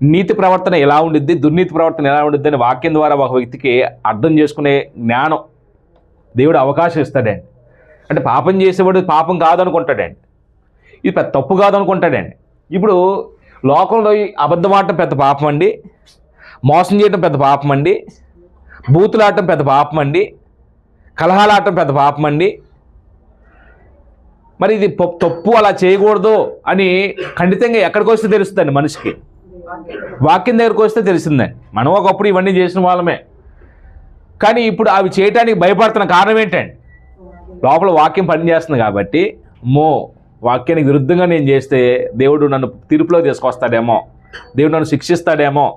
నీతి ప్రవర్తన ఎలా ఉండిద్ది, దుర్నీతి ప్రవర్తన ఎలా ఉండిద్ది అని వాక్యం ద్వారా ఒక వ్యక్తికి అర్థం చేసుకునే జ్ఞానం దేవుడు అవకాశం ఇస్తాడండి. అంటే పాపం చేసేవాడు పాపం కాదనుకుంటాడండి, ఇది పెద్ద తప్పు కాదనుకుంటాడండి. ఇప్పుడు లోకంలో అబద్ధం ఆడటం పెద్ద పాపం అండి, మోసం చేయడం పెద్ద పాపం అండి, బూతులాడటం పెద్ద పాపం అండి, కలహాలాడటం పెద్ద పాపం అండి. మరి ఇది తప్పు, అలా చేయకూడదు అని ఖండితంగా ఎక్కడికి వస్తే తెలుస్తుందండి మనిషికి? వాక్యం దగ్గరకు వస్తే తెలిసిందండి. మనం ఒకప్పుడు ఇవన్నీ చేసిన వాళ్ళమే, కానీ ఇప్పుడు అవి చేయటానికి భయపడుతున్న కారణం ఏంటండి? లోపల వాక్యం పనిచేస్తుంది కాబట్టి, వాక్యానికి విరుద్ధంగా నేను చేస్తే దేవుడు నన్ను తీర్పులో తీసుకొస్తాడేమో, దేవుడు నన్ను శిక్షిస్తాడేమో,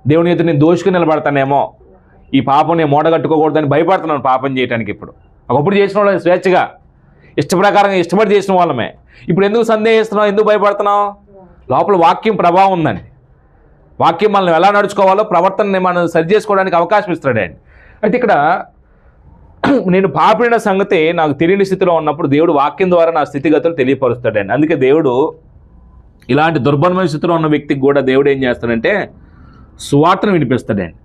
దేవుని ఎదురు నేను దోషుకు నిలబడతానేమో, ఈ పాపం నేను మూటగట్టుకోకూడదని భయపడుతున్నాను పాపం చేయడానికి. ఒకప్పుడు చేసిన వాళ్ళు స్వేచ్ఛగా ఇష్టప్రకారంగా ఇష్టపడి చేసిన వాళ్ళమే. ఇప్పుడు ఎందుకు సందేహిస్తున్నావు, ఎందుకు భయపడుతున్నావు? లోపల వాక్యం ప్రభావం ఉందండి. వాక్యం మనల్ని ఎలా నడుచుకోవాలో, ప్రవర్తనని మనం సరి చేసుకోవడానికి అవకాశం ఇస్తాడండి. అయితే ఇక్కడ నేను పాపిన సంగతి నాకు తెలియని స్థితిలో ఉన్నప్పుడు దేవుడు వాక్యం ద్వారా నా స్థితిగతులు తెలియపరుస్తాడండి. అందుకే దేవుడు ఇలాంటి దుర్బలమైన స్థితిలో ఉన్న వ్యక్తికి కూడా దేవుడు ఏం చేస్తాడంటే సువార్తను వినిపిస్తాడండి.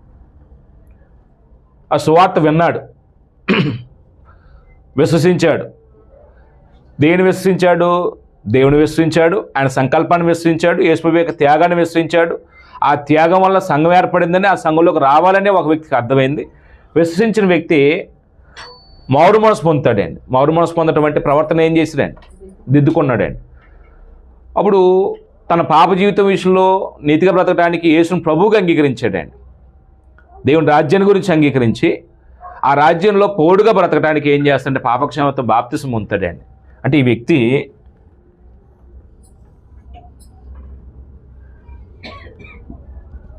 ఆ సువార్త విన్నాడు, విశ్వసించాడు. దేని విశ్వసించాడు? దేవుని విశ్వసించాడు, ఆయన సంకల్పాన్ని విశ్వసించాడు, యేసు యొక్క త్యాగాన్ని విశ్వసించాడు. ఆ త్యాగం వల్ల సంఘం ఏర్పడిందని, ఆ సంఘంలోకి రావాలని ఒక వ్యక్తికి అర్థమైంది. విశ్వసించిన వ్యక్తి మారు మనసు పొందుతాడండి. మారు మనసు పొందటం అంటే ప్రవర్తన ఏం చేశాడండి? దిద్దుకున్నాడండి. అప్పుడు తన పాప జీవితం విషయంలో నీతిగా బ్రతకడానికి యేసును ప్రభువుగా అంగీకరించాడండి. దేవుని రాజ్యాన్ని గురించి అంగీకరించి ఆ రాజ్యంలో పౌరుడుగా బ్రతకడానికి ఏం చేస్తాడంటే పాపక్షమాతో బాప్తిసం పొందుతాడండి. అంటే ఈ వ్యక్తి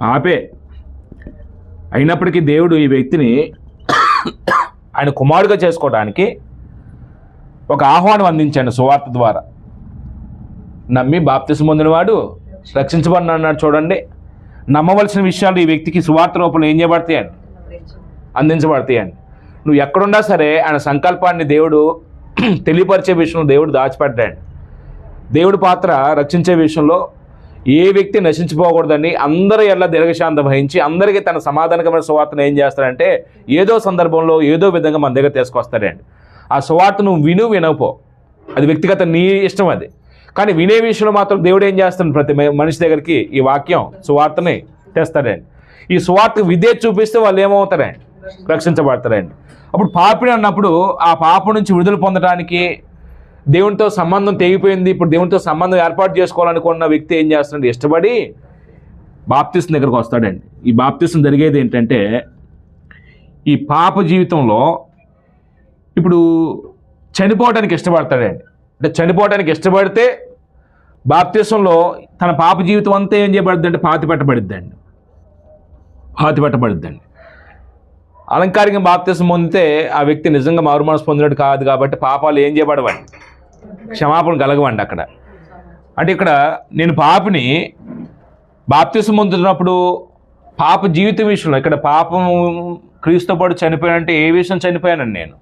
పాపే అయినప్పటికీ దేవుడు ఈ వ్యక్తిని ఆయన కుమారుడిగా చేసుకోవడానికి ఒక ఆహ్వానం అందించాడు సువార్త ద్వారా. నమ్మి బాప్తిసం పొందినవాడు రక్షించబడిన అన్నాడు. చూడండి, నమ్మవలసిన విషయాలు ఈ వ్యక్తికి సువార్త రూపంలో ఏం చేయబడతాయండి? అందించబడతాయండి. నువ్వు ఎక్కడున్నా సరే ఆయన సంకల్పాన్ని దేవుడు తెలియపరిచే విషయంలో దేవుడు దాచిపెట్టాడు. దేవుడి పాత్ర రక్షించే విషయంలో ఏ వ్యక్తి నశించిపోకూడదని అందరూ ఎట్లా దీర్ఘశాంతం వహించి అందరికీ తన సమాధానకమైన సువార్తను ఏం చేస్తాడంటే ఏదో సందర్భంలో ఏదో విధంగా మన దగ్గర తీసుకొస్తాడండి. ఆ సువార్త నువ్వు వినకపో, అది వ్యక్తిగత నీ ఇష్టం అది. కానీ వినే విషయంలో మాత్రం దేవుడు ఏం చేస్తాడు? ప్రతి మనిషి దగ్గరికి ఈ వాక్యం సువార్తని తెస్తాడండి. ఈ సువార్తకు విధేయత చూపిస్తే వాళ్ళు ఏమవుతారండి? రక్షించబడతారండి. అప్పుడు పాపిని అన్నప్పుడు ఆ పాపం నుంచి విడుదల పొందడానికి దేవునితో సంబంధం తెగిపోయింది, ఇప్పుడు దేవునితో సంబంధం ఏర్పాటు చేసుకోవాలనుకున్న వ్యక్తి ఏం చేస్తాడంటే ఇష్టపడి బాప్తిసం దగ్గరకు వస్తాడండి. ఈ బాప్తిసం జరిగేది ఏంటంటే ఈ పాప జీవితంలో ఇప్పుడు చనిపోవడానికి ఇష్టపడతాడండి. అంటే చనిపోవడానికి ఇష్టపడితే బాప్తిసంలో తన పాప జీవితం అంతా ఏం చేయబడుద్ది అంటే పాతి పెట్టబడిద్దండి. అలంకారికంగా బాప్తిసం పొందితే ఆ వ్యక్తి నిజంగా మారు మనసు పొందినట్టు కాదు కాబట్టి పాపాలు ఏం చేయబడవండి, క్షమాపణ కలగవండి అక్కడ. అంటే ఇక్కడ నేను పాపిని బాప్తిసం పొందుతున్నప్పుడు పాప జీవితం విషయంలో ఇక్కడ పాపం క్రీస్తుతో పాటు చనిపోయానంటే ఏ విషయం చనిపోయానండి? నేను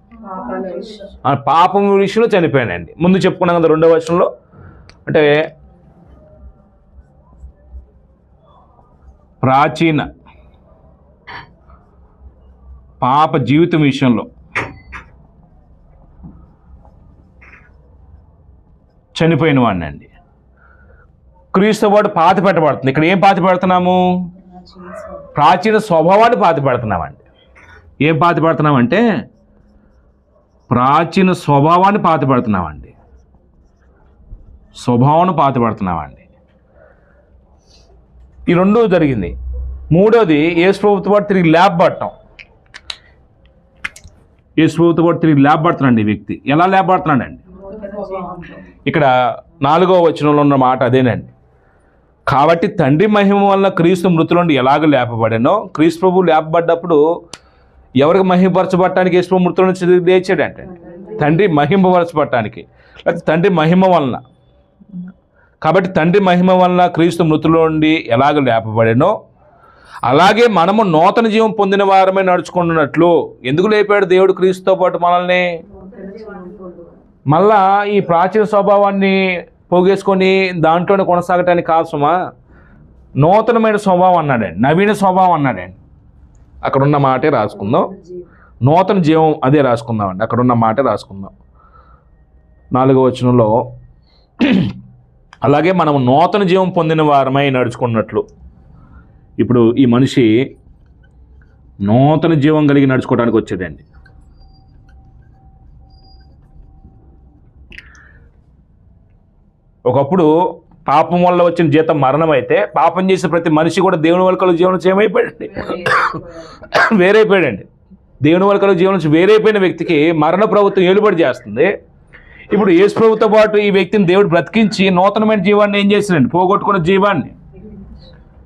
పాపం విషయంలో చనిపోయానండి. ముందు చెప్పుకున్నాం కదా 2వ వచనంలో, అంటే ప్రాచీన పాప జీవితం విషయంలో చనిపోయిన వాడిని అండి. క్రీస్తు వాడు పాతి పెట్టబడుతుంది. ఇక్కడ ఏం పాతి పెడుతున్నాము? ప్రాచీన స్వభావాన్ని పాతిపెడుతున్నామండి. ఏం పాతిపెడుతున్నామంటే ప్రాచీన స్వభావాన్ని పాతిపెడుతున్నామండి. స్వభావాన్ని పాతిపెడుతున్నామండి. ఈ రెండూ జరిగింది. మూడోది యేసు ప్రభువుతో పాటు తిరిగి ల్యాబ్ పడటం. యేసు ప్రభువుతో పాటు తిరిగి ల్యాబ్ పడుతున్నాడు ఈ వ్యక్తి. ఎలా ల్యాబ్ పడుతున్నాడండి? ఇక్కడ 4వ వచనంలో ఉన్న మాట అదేనండి. కాబట్టి తండ్రి మహిమ వలన క్రీస్తు మృతుల నుండి ఎలాగ లేపబడానో, క్రీస్తు ప్రభు లేపబడ్డప్పుడు ఎవరికి మహిమపరచబడటానికి యేసు ప్రభు మృతుల నుంచి లేచాడంటే తండ్రి మహిమపరచబడటానికి, లేకపోతే తండ్రి మహిమ వలన. కాబట్టి తండ్రి మహిమ వలన క్రీస్తు మృతుల నుండి ఎలాగ లేపబడానో అలాగే మనము నూతన జీవం పొందిన వారమే నడుచుకుంటున్నట్లు. ఎందుకు లేపాడు దేవుడు క్రీస్తుతో పాటు మనల్ని? మళ్ళా ఈ ప్రాచీన స్వభావాన్ని పోగేసుకొని దాంట్లోనే కొనసాగటానికి కాసుమా, నూతనమైన స్వభావం అన్నాడండి, నవీన స్వభావం అన్నాడండి. అక్కడున్న మాటే రాసుకుందాం. నూతన జీవం అదే రాసుకుందామండి. అక్కడున్న మాటే రాసుకుందాం. 4వ వచనంలో అలాగే మనం నూతన జీవం పొందిన వారమై నడుచుకున్నట్లు. ఇప్పుడు ఈ మనిషి నూతన జీవం కలిగి నడుచుకోవడానికి వచ్చేదండి. ఒకప్పుడు పాపం వల్ల వచ్చిన జీతం మరణం అయితే, పాపం చేసే ప్రతి మనిషి కూడా దేవుని వలకలో జీవనం చేయమైపోయాడండి, వేరైపోయాడండి. దేవుని వలకలో జీవనం నుంచి వేరైపోయిన వ్యక్తికి మరణ ప్రభుత్వం ఏలుబడి చేస్తుంది. ఇప్పుడు యేసు ప్రభుతో పాటు ఈ వ్యక్తిని దేవుడు బ్రతికించి నూతనమైన జీవాన్ని ఏం చేశాడండి? పోగొట్టుకున్న జీవాన్ని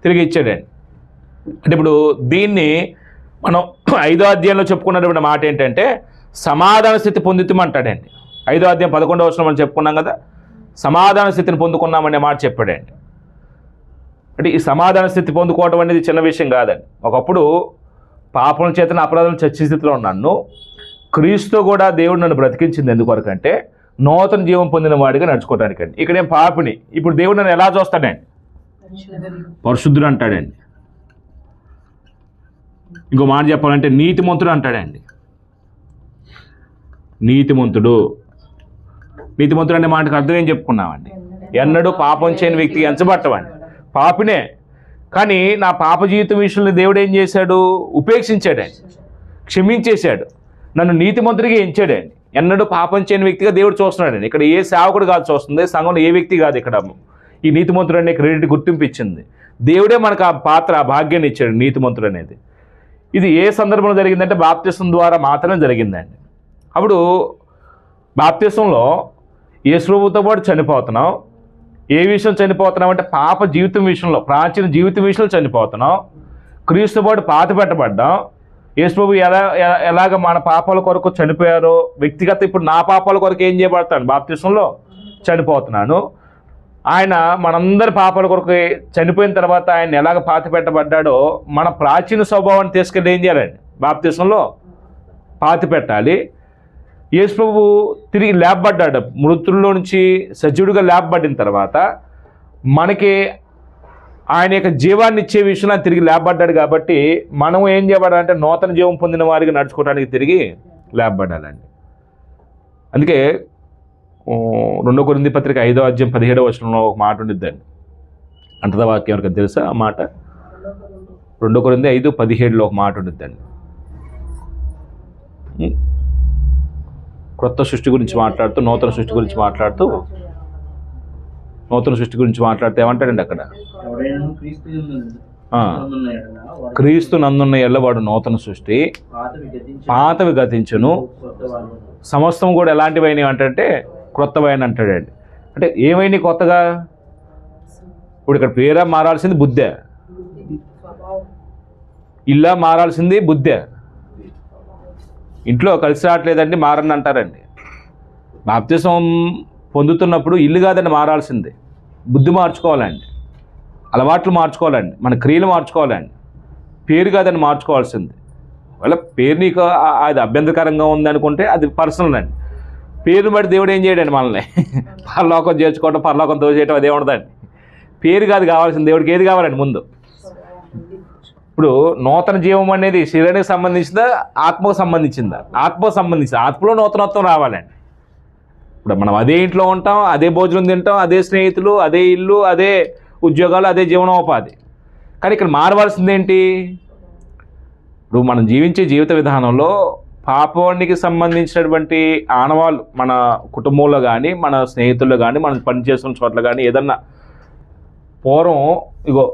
తిరిగి ఇచ్చాడండి. అంటే ఇప్పుడు దీన్ని మనం 5వ అధ్యాయంలో చెప్పుకున్నటువంటి మాట ఏంటంటే సమాధాన స్థితి పొందుతామంటాడండి. 5వ అధ్యాయం 11వ వచనం మనం చెప్పుకున్నాం కదా, సమాధాన స్థితిని పొందుకున్నామనే మాట చెప్పాడండి. అంటే ఈ సమాధాన స్థితి పొందుకోవడం అనేది చిన్న విషయం కాదండి. ఒకప్పుడు పాపం చేతన అపరాధం చచ్చి స్థితిలో ఉన్నాను, క్రీస్తు కూడా దేవుడు నన్ను బ్రతికించింది ఎందుకొరకు అంటే నూతన జీవం పొందిన వాడిగా నడుచుకోవడానికండి. ఇక్కడ నేను పాపిని, ఇప్పుడు దేవుడు నన్ను ఎలా చూస్తాడండి? పరిశుద్ధుడు అంటాడండి. ఇంకో మాట చెప్పాలంటే నీతిమంతుడు అంటాడండి. నీతిమంతుడు అనే మాటకు అర్థం ఏం చెప్పుకున్నామండి? ఎన్నడూ పాపం చేయని వ్యక్తికి ఎంచబట్టవండి. పాపినే, కానీ నా పాప జీవితం విషయంలో దేవుడు ఏం చేశాడు? ఉపేక్షించాడండి, క్షమించేశాడు, నన్ను నీతిమంతుడిగా ఎంచాడండి. ఎన్నడూ పాపం చేయని వ్యక్తిగా దేవుడు చూస్తున్నాడండి. ఇక్కడ ఏ సేవకుడు కాదు చూస్తుంది, సంఘంలో ఏ వ్యక్తి కాదు. ఇక్కడ ఈ నీతిమంతుడు అనే క్రెడిట్ గుర్తింపు ఇచ్చింది దేవుడే. మనకు ఆ పాత్ర, ఆ భాగ్యాన్ని ఇచ్చాడు నీతిమంతుడు అనేది. ఇది ఏ సందర్భంలో జరిగిందంటే బాప్తిసం ద్వారా మాత్రమే జరిగిందండి. అప్పుడు బాప్తిసంలో యేసు ప్రభువుతో పాటు చనిపోతున్నాం. ఏ విషయం చనిపోతున్నాం అంటే పాప జీవితం విషయంలో, ప్రాచీన జీవితం విషయంలో చనిపోతున్నాం. క్రీస్తు పాటు పాతిపెట్టబడ్డాం. యేసు ప్రభు ఎలాగ మన పాపాల కొరకు చనిపోయారో, వ్యక్తిగత ఇప్పుడు నా పాపాల కొరకు ఏం చేయబడతాను? బాప్తిసంలో చనిపోతున్నాను. ఆయన మనందరి పాపాల కొరకు చనిపోయిన తర్వాత ఆయన ఎలాగ పాతిపెట్టబడ్డాడో మన ప్రాచీన స్వభావాన్ని తీసుకెళ్ళి ఏం చేయాలండి? బాప్తిసంలో పాతిపెట్టాలి. యేసు ప్రభు తిరిగి లేపబడ్డాడు, మృతుల్లో నుంచి సజీవుడిగా లేపబడిన తర్వాత మనకి ఆయన యొక్క జీవాన్ని ఇచ్చే విషయంలో తిరిగి లేపబడ్డాడు. కాబట్టి మనం ఏం చేయబడాలంటే నూతన జీవం పొందిన వారికి నడుచుకోవడానికి తిరిగి లేపబడాలండి. అందుకే 2 కొరింథీ పత్రిక 5వ అధ్యాయం 17వ వచనంలో ఒక మాట ఉండిద్దండి. అంటదా వాక్యం ఎవరికి తెలుసా ఆ మాట? 2 కొరింథీ 5:17లో ఒక మాట ఉండిద్దండి. క్రొత్త సృష్టి గురించి మాట్లాడుతూ, నూతన సృష్టి గురించి మాట్లాడుతూ ఏమంటాడండి అక్కడ? క్రీస్తు నందున్న ఎల్ల వాడు నూతన సృష్టి, పాతవి గతించును, సమస్తం కూడా ఎలాంటివైనవి అంటే క్రొత్తవైన అంటాడండి. అంటే ఏమైనా కొత్తగా? ఇప్పుడు ఇక్కడ పేరా మారాల్సింది బుద్ధే, ఇల్లా మారాల్సింది బుద్ధే. ఇంట్లో కలిసి రావట్లేదండి మారని అంటారండి. బాప్తిసం పొందుతున్నప్పుడు ఇల్లు కాదండి మారాల్సింది, బుద్ధి మార్చుకోవాలండి, అలవాట్లు మార్చుకోవాలండి, మన క్రియలు మార్చుకోవాలండి, పేరు కాదని మార్చుకోవాల్సింది. వాళ్ళ పేరు నీకు అది అభ్యంతరకరంగా ఉందనుకుంటే అది పర్సనల్ అండి. పేరుని బట్టి దేవుడు ఏం చేయడండి మనల్ని పరలోకం చేర్చుకోవడం, పరలోకం తోచేయటం అదే ఉండదండి. పేరు కాదు కావాల్సింది, దేవుడికి ఏది కావాలండి ముందు? ఇప్పుడు నూతన జీవం అనేది శరీరానికి సంబంధించిందా, ఆత్మకు సంబంధించిందా? ఆత్మకు సంబంధించింది. ఆత్మలో నూతనత్వం రావాలండి. ఇప్పుడు మనం అదే ఇంట్లో ఉంటాం, అదే భోజనం తింటాం, అదే స్నేహితులు, అదే ఇల్లు, అదే ఉద్యోగాలు, అదే జీవనోపాధి. కానీ ఇక్కడ మారవలసింది ఏంటి? ఇప్పుడు మనం జీవించే జీవిత విధానంలో పాపానికి సంబంధించినటువంటి ఆనవాళ్ళు మన కుటుంబంలో కానీ, మన స్నేహితుల్లో కానీ, మనం పనిచేస్తున్న చోట్ల కానీ ఏదన్నా పూర్వం ఇగో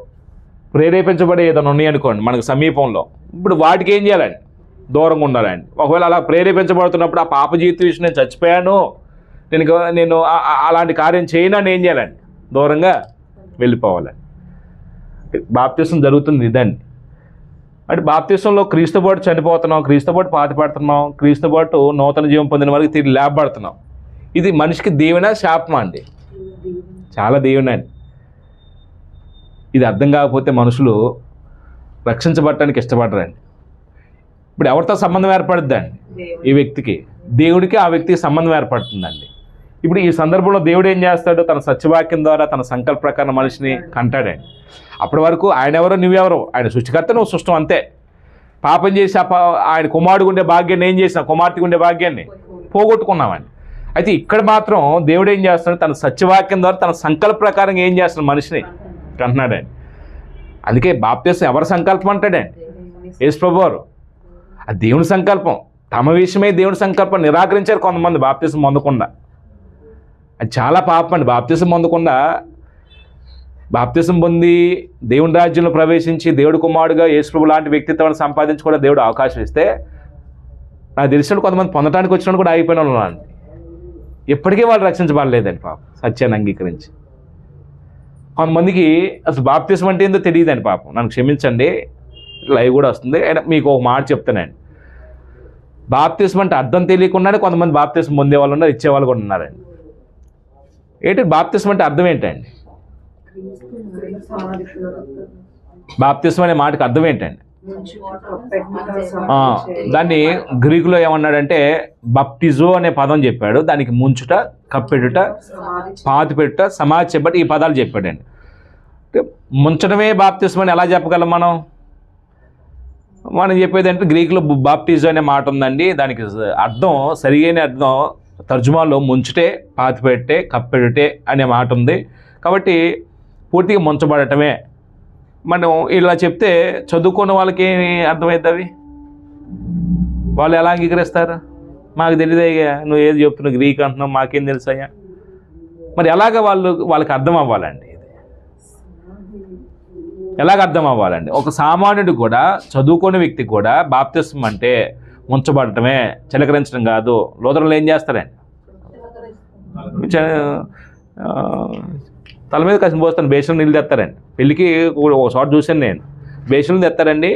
ప్రేరేపించబడే ఏదైనా ఉన్నాయనుకోండి మనకు సమీపంలో, ఇప్పుడు వాటికి ఏం చేయాలండి? దూరంగా ఉండాలండి. ఒకవేళ అలా ప్రేరేపించబడుతున్నప్పుడు ఆ పాప జీవిత విషయం నేను చచ్చిపోయాను, నేను అలాంటి కార్యం చేయనని ఏం చేయాలండి? దూరంగా వెళ్ళిపోవాలండి. బాప్తిసం జరుగుతుంది ఇదండి. అంటే బాప్తిసంలో క్రీస్తుపాటు చనిపోతున్నాం, క్రీస్తుపాటు పాతిపడుతున్నాం, క్రీస్తుపాటు నూతన జీవం పొందిన వరకు తిరిగి లేపబడుతున్నాం. ఇది మనిషికి దీవెన శాపమా అండి? చాలా దీవెన అండి. ఇది అర్థం కాకపోతే మనుషులు రక్షించబడటానికి ఇష్టపడరండి. ఇప్పుడు ఎవరితో సంబంధం ఏర్పడుద్దండి? ఈ వ్యక్తికి దేవుడికి ఆ వ్యక్తికి సంబంధం ఏర్పడుతుందండి. ఇప్పుడు ఈ సందర్భంలో దేవుడు ఏం చేస్తాడు? తన సత్యవాక్యం ద్వారా తన సంకల్ప ప్రకారం మనిషిని కంటాడండి. అప్పటి వరకు ఆయన ఎవరో నువ్వెవరో, ఆయన సృష్టికర్త, నువ్వు సృష్టం అంతే. పాపం చేసి ఆయన కుమారుడికి ఉండే భాగ్యాన్ని ఏం చేసినా, కుమార్తెకు ఉండే భాగ్యాన్ని పోగొట్టుకున్నామండి. అయితే ఇక్కడ మాత్రం దేవుడు ఏం చేస్తున్నాడు? తన సత్యవాక్యం ద్వారా తన సంకల్ప ప్రకారం ఏం చేస్తున్నాడు? మనిషిని కంటున్నాడండి. అందుకే బాప్తిసం ఎవరి సంకల్పం అంటాడండి? యేసు ప్రభువారు. అది దేవుని సంకల్పం. తమ విషయమే దేవుని సంకల్పం నిరాకరించారు కొంతమంది బాప్తిసం పొందకుండా. అది చాలా పాపం అండి. బాప్తిసం పొందకుండా, బాప్తిసం పొంది దేవుని రాజ్యంలో ప్రవేశించి దేవుడి కుమారుడుగా యేసు ప్రభు లాంటి వ్యక్తిత్వాన్ని సంపాదించుకోవడం దేవుడు అవకాశం ఇస్తే, నాకు తెలిసినట్టు కొంతమంది పొందడానికి వచ్చినట్టు కూడా ఆగిపోయిన వాళ్ళు. ఎప్పటికీ వాళ్ళు రక్షించబడలేదండి పాపం, సత్యాన్ని అంగీకరించి. కొంతమందికి అసలు బాప్తిసం అంటే ఏందో తెలియదండి పాపం. నన్ను క్షమించండి, లైవ్ కూడా వస్తుంది. మీకు ఒక మాట చెప్తానండి. బాప్తిసం అంటే అర్థం తెలియకుండానే కొంతమంది బాప్తిసం పొందే వాళ్ళు ఉన్నారు, ఇచ్చేవాళ్ళు కూడా ఉన్నారండి. ఏంటి బాప్తిసం అంటే అర్థం ఏంటండి? బాప్తిసం అనే మాటకి అర్థం ఏంటండి? దాన్ని గ్రీకులో ఏమన్నాడంటే బప్టిజో అనే పదం చెప్పాడు. దానికి ముంచుట, కప్పెడుట, పాతిపెట్టుట, సమాధి చెప్పట, ఈ పదాలు చెప్పాడండి. ముంచడమే బాప్తిసం అని ఎలా చెప్పగలం మనం చెప్పేది అంటే గ్రీకులో బాప్టిజో అనే మాట ఉందండి. దానికి అర్థం, సరియైన అర్థం తర్జుమాలో ముంచుటే, పాతిపెట్టే, కప్పెడుటే అనే మాట ఉంది. కాబట్టి పూర్తిగా ముంచబడటమే. మనం ఇలా చెప్తే చదువుకున్న వాళ్ళకి అర్థమవుతుంది. అవి వాళ్ళు ఎలా అంగీకరిస్తారు? మాకు తెలియదయ్యా, నువ్వు ఏది చెప్తున్నావు, గ్రీక్ అంటున్నావు, మాకేం తెలుసయ్యా. మరి ఎలాగ వాళ్ళకి అర్థం అవ్వాలండి? ఎలాగ అర్థం అవ్వాలండి? ఒక సామాన్యుడు కూడా, చదువుకునే వ్యక్తి కూడా బాప్తిసం అంటే ముంచబడటమే, చిలకరించడం కాదు. లోతులు ఏం చేస్తారండి? తల మీద కసి పోస్తాను, బేషన్ నీళ్ళు తెస్తారండి. పెళ్ళికి ఒక చోట చూశాను నేను, బేషన్లు తెస్తారండి.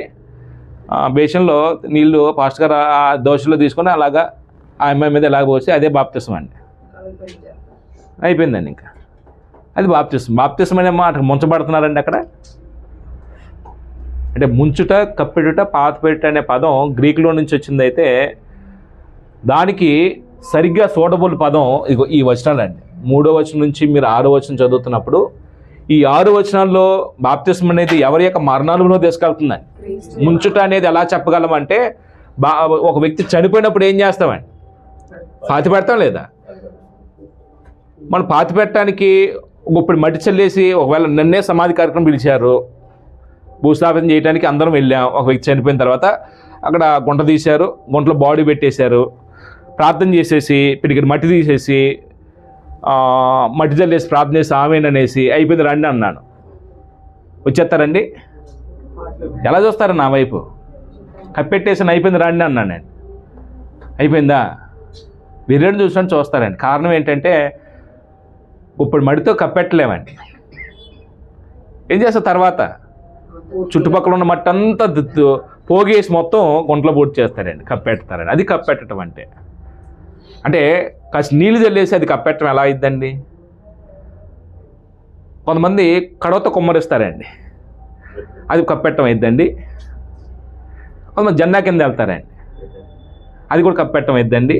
బేషన్లో నీళ్ళు ఫాస్ట్ గారు ఆ దోశలో తీసుకొని అలాగా ఆ అమ్మాయి మీద ఎలాగ పోసి అదే బాప్తిసం అండి. అయిపోయిందండి. ఇంకా అది బాప్తిసం. బాప్తిసం అనే మాట ముంచబడుతున్నారండి అక్కడ. అంటే ముంచుట, కప్పెడుట, పాతిపెట్టుట అనే పదం గ్రీకులో నుంచి వచ్చిందైతే దానికి సరిగ్గా సూటబుల్ పదం ఇగో ఈ వచనాలండి. 3వ వచనం నుంచి మీరు 6వ వచనం చదువుతున్నప్పుడు ఈ 6 వచనాల్లో బాప్తిసం అనేది ఎవరి యొక్క మరణానుభవం తీసుకెళ్తుందండి. ముంచుట అనేది ఎలా చెప్పగలమంటే, ఒక వ్యక్తి చనిపోయినప్పుడు ఏం చేస్తామండి? పాతి పెడతాం లేదా? మనం పాతి పెట్టడానికి ఇప్పుడు మట్టి చల్లేసి, ఒకవేళ నన్నే సమాధి కార్యక్రమం పిలిచారు, భూస్థాపన చేయడానికి అందరం వెళ్ళాం. ఒక వ్యక్తి చనిపోయిన తర్వాత అక్కడ గుంట తీశారు, గుంటలో బాడీ పెట్టేశారు, ప్రార్థన చేసేసి పిడికిడి మట్టి తీసేసి మట్టి చల్లేసి ప్రార్థన చేసి ఆమెననేసి అయిపోయింది రండి అన్నాను. వచ్చేస్తారండి? ఎలా చూస్తారు నా వైపు? కప్పెట్టేసి అయిపోయింది రండి అన్నాను నేను. అయిపోయిందా? వీరేడు చూసినట్టు చూస్తారండి. కారణం ఏంటంటే ఇప్పుడు మడితో కప్పెట్టలేమండి. ఏం చేస్తారు తర్వాత? చుట్టుపక్కల ఉన్న మట్టి అంతా పోగేసి మొత్తం గుంటలో బొట్టు చేస్తారండి, కప్పెడతారండి. అది కప్పెట్టడం అంటే. అంటే కాస్త నీళ్ళు చల్లేసి అది కప్పెట్టడం ఎలా అయిద్దండి? కొంతమంది కడవతో కుమ్మరిస్తారండి, అది కప్పెట్టడం అయిద్దండి. కొంతమంది జెండా కింద వెళ్తారండి, అది కూడా కప్పెట్టడం అయిద్దండి.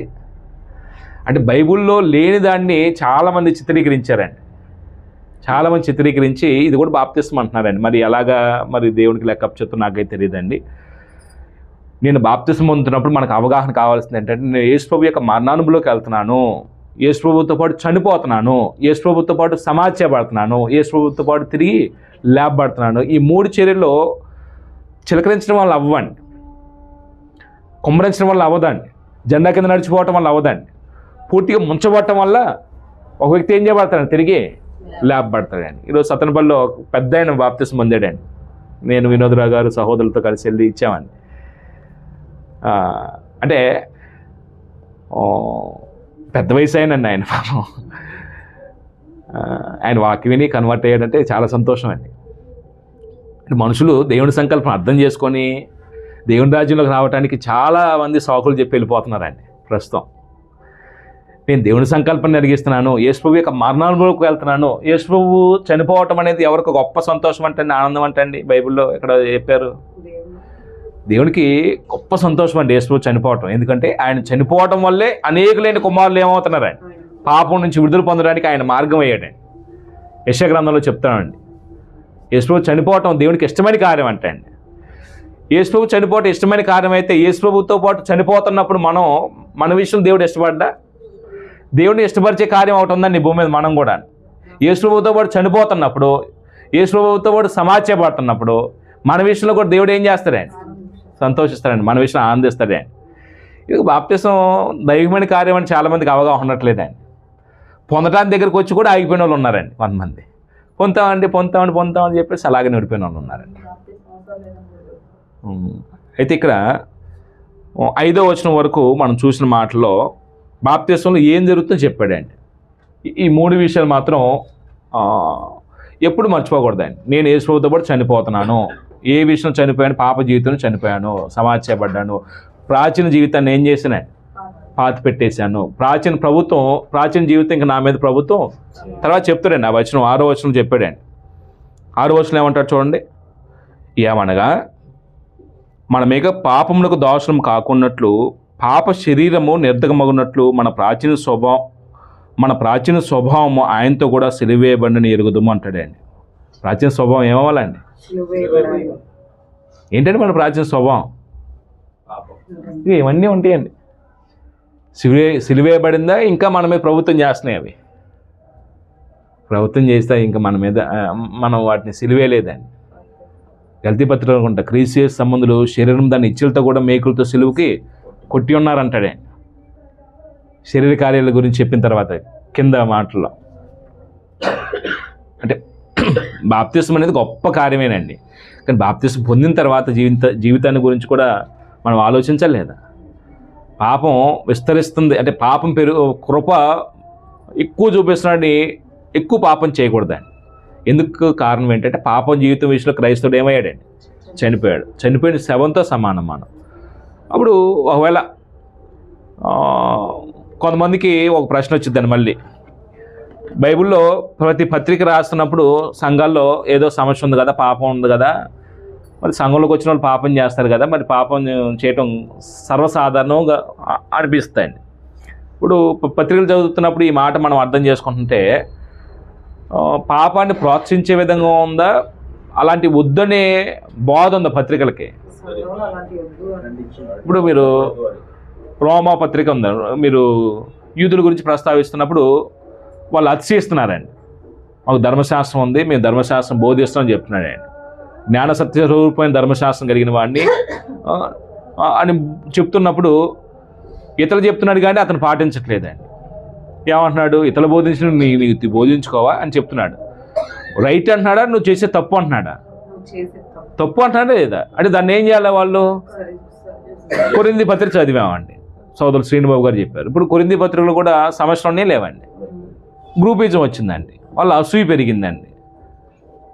అంటే బైబిల్లో లేని దాన్ని చాలామంది చిత్రీకరించారండి. చాలామంది చిత్రీకరించి ఇది కూడా బాప్తిసం అంటున్నారండి. మరి ఎలాగా మరి దేవునికి లెక్క చెప్తూ నాకైతే తెలియదండి. నేను బాప్తిసం పొందుతున్నప్పుడు మనకు అవగాహన కావాల్సింది ఏంటంటే, నేను యేసు ప్రభు యొక్క మరణానుభవంలోకి వెళ్తున్నాను. యేసు ప్రభువుతో పాటు చనిపోతున్నాను, యేసు ప్రభువుతో పాటు సమాధి చేయబడుతున్నాను, యేసు ప్రభువుతో పాటు తిరిగి లేపబడుతున్నాను. ఈ 3 చర్యల్లో చిలకరించడం వల్ల అవ్వండి, కుమ్మరించడం వల్ల అవ్వదండి, జెండా కింద నడిచిపోవటం వల్ల అవ్వదండి. పూర్తిగా ముంచబడటం వల్ల ఒక వ్యక్తి ఏం చేయబడతాడు, తిరిగి లేపబడతాడండి. ఈరోజు సత్తెనపల్లిలో పెద్ద ఆయన బాప్తిస్మం పొందాడండి. నేను వినోదరావు గారు సహోదరులతో కలిసి వెళ్ళి ఇచ్చామండి. అంటే పెద్ద వయసు అయినండి ఆయన పాపం. ఆయన వాక్యం విని కన్వర్ట్ అయ్యాడంటే చాలా సంతోషం అండి. మనుషులు దేవుని సంకల్పం అర్థం చేసుకొని దేవుని రాజ్యంలోకి రావడానికి చాలామంది సాకులు చెప్పి వెళ్ళిపోతున్నారండి ప్రస్తుతం. నేను దేవుని సంకల్పం నెరగిస్తున్నాను, యేసు ప్రభు యొక్క మరణంలోకి వెళ్తున్నాను. యేసు ప్రభు చనిపోవటం అనేది ఎవరికి గొప్ప సంతోషం అంటండి, ఆనందం అంటండి. బైబిల్లో ఇక్కడ చెప్పారు, దేవునికి గొప్ప సంతోషం అండి యేసు ప్రభు చనిపోవటం. ఎందుకంటే ఆయన చనిపోవటం వల్లే అనేకులైన కుమారులు ఏమవుతున్నారండి, పాపం నుంచి విడుదల పొందడానికి ఆయన మార్గం అయ్యాడండి. యెషయా గ్రంథంలో చెప్తానండి, యేసు ప్రభు చనిపోవటం దేవునికి ఇష్టమైన కార్యం అంటండి. యేసు ప్రభు చనిపోవటం ఇష్టమైన కార్యం అయితే యేసు ప్రభుతో పాటు చనిపోతున్నప్పుడు మన విషయం దేవుడు ఇష్టపడ్డా, దేవుడిని ఇష్టపరిచే కార్యం ఒకటి ఉందండి భూమి మీద. మనం కూడా యేసు ప్రభుతో పాటు చనిపోతున్నప్పుడు, యేసు ప్రభుతో పాటు సమాధి చేయబడుతున్నప్పుడు మన విషయంలో కూడా దేవుడు ఏం చేస్తాడండి, సంతోషిస్తాడండి, మన విషయం ఆనందిస్తాడండి. ఇది బాప్తిసం దైవమైన కార్యం అని చాలామందికి అవగాహన ఉండట్లేదండి. పొందటానికి దగ్గరికి వచ్చి కూడా ఆగిపోయిన వాళ్ళు ఉన్నారండి. కొంతమంది పొందుతామని చెప్పేసి అలాగే నడిపోయిన వాళ్ళు ఉన్నారండి. అయితే ఇక్కడ 5వ వచనం వరకు మనం చూసిన మాటలో బాప్తిసంలో ఏం జరుగుతుందో చెప్పాడండి. ఈ 3 విషయాలు మాత్రం ఎప్పుడు మర్చిపోకూడదండి. నేను యేసు ప్రభువుతో పాటు చనిపోతున్నాను, ఏ విషయం చనిపోయాను, పాప జీవితంలో చనిపోయాను, సమాధి చేయబడ్డాను, ప్రాచీన జీవితాన్ని ఏం చేశానండి, పాతి పెట్టేశాను, ప్రాచీన జీవితం ఇంకా నా మీద ప్రభుత్వం. తర్వాత చెప్తాడండి ఆ వచనం, 6వ వచనం చెప్పాడండి. 6వ వచనం ఏమంటాడు చూడండి, ఏమనగా మనమేక పాపములకు దోషం కాకున్నట్లు పాప శరీరము నిర్ధకమగున్నట్లు మన ప్రాచీన స్వభావము ఆయనతో కూడా సిలువేయబడిని ఎరుగుదము అంటాడండి. ప్రాచీన స్వభావం ఏమవ్వాలండి, ఏంటంటే మన ప్రాచీన స్వభావం ఇవన్నీ ఉంటాయండి. సిలువేయబడిందా, ఇంకా మన మీద ప్రభుత్వం చేస్తున్నాయి. అవి ప్రభుత్వం చేస్తే ఇంకా మనం వాటిని సిలువేయలేదండి. గల్తీ పత్రికలు అనుకుంటా, క్రీస్తు సంబంధులు శరీరం దాని ఇచ్చలతో కూడా మేకులతో సిలువుకి కొట్టి ఉన్నారంటాడే. శరీర కార్యాల గురించి చెప్పిన తర్వాత కింద మాటల్లో అంటే బాప్తిసం అనేది గొప్ప కార్యమేనండి. కానీ బాప్తిసం పొందిన తర్వాత జీవితాన్ని గురించి కూడా మనం ఆలోచించాలి లేదా? పాపం విస్తరిస్తుంది అంటే పాపం కృప ఎక్కువ చూపిస్తున్నాడని ఎక్కువ పాపం చేయకూడదండి. ఎందుకు కారణం ఏంటంటే పాపం జీవితం విషయంలో క్రైస్తవుడు ఏమయ్యాడండి, చనిపోయిన శవంతో సమానం మనం. అప్పుడు ఒకవేళ కొంతమందికి ఒక ప్రశ్న వచ్చిందండి. మళ్ళీ బైబిల్లో ప్రతి పత్రిక రాస్తున్నప్పుడు సంఘాల్లో ఏదో సమస్య ఉంది కదా, పాపం ఉంది కదా, మరి సంఘంలోకి వచ్చిన వాళ్ళు పాపం చేస్తారు కదా, మరి పాపం చేయటం సర్వసాధారణంగా అనిపిస్తాయండి. ఇప్పుడు పత్రికలు చదువుతున్నప్పుడు ఈ మాట మనం అర్థం చేసుకుంటుంటే పాపాన్ని ప్రోత్సహించే విధంగా ఉందా, అలాంటి వద్దనే బోధ ఉందా పత్రికలకి? ఇప్పుడు మీరు రోమా పత్రిక ఉంది, మీరు యూదుల గురించి ప్రస్తావిస్తున్నప్పుడు వాళ్ళు అతిశయిస్తున్నారండి. మాకు ధర్మశాస్త్రం ఉంది, మేము ధర్మశాస్త్రం బోధిస్తామని చెప్తున్నాడండి. జ్ఞాన సత్య రూపమైన ధర్మశాస్త్రం కలిగిన వాడిని అని చెప్తున్నప్పుడు ఇతరులు చెప్తున్నాడు కానీ అతను పాటించట్లేదండి. ఏమంటున్నాడు, ఇతరులు బోధించిన నీకు బోధించుకోవా అని చెప్తున్నాడు. రైట్ అంటున్నాడా, నువ్వు చేసే తప్పు అంటున్నాడా? తప్పు అంటున్నాడా లేదా? అంటే దాన్ని ఏం చేయాలి వాళ్ళు? కొరింథీ పత్రిక చదివామండి, సోదరులు శ్రీనిబాబు గారు చెప్పారు. ఇప్పుడు కొరింథీ పత్రికలు కూడా సమస్యలు లేవండి, గ్రూపిజం వచ్చిందండి, వాళ్ళ అసూయ పెరిగిందండి.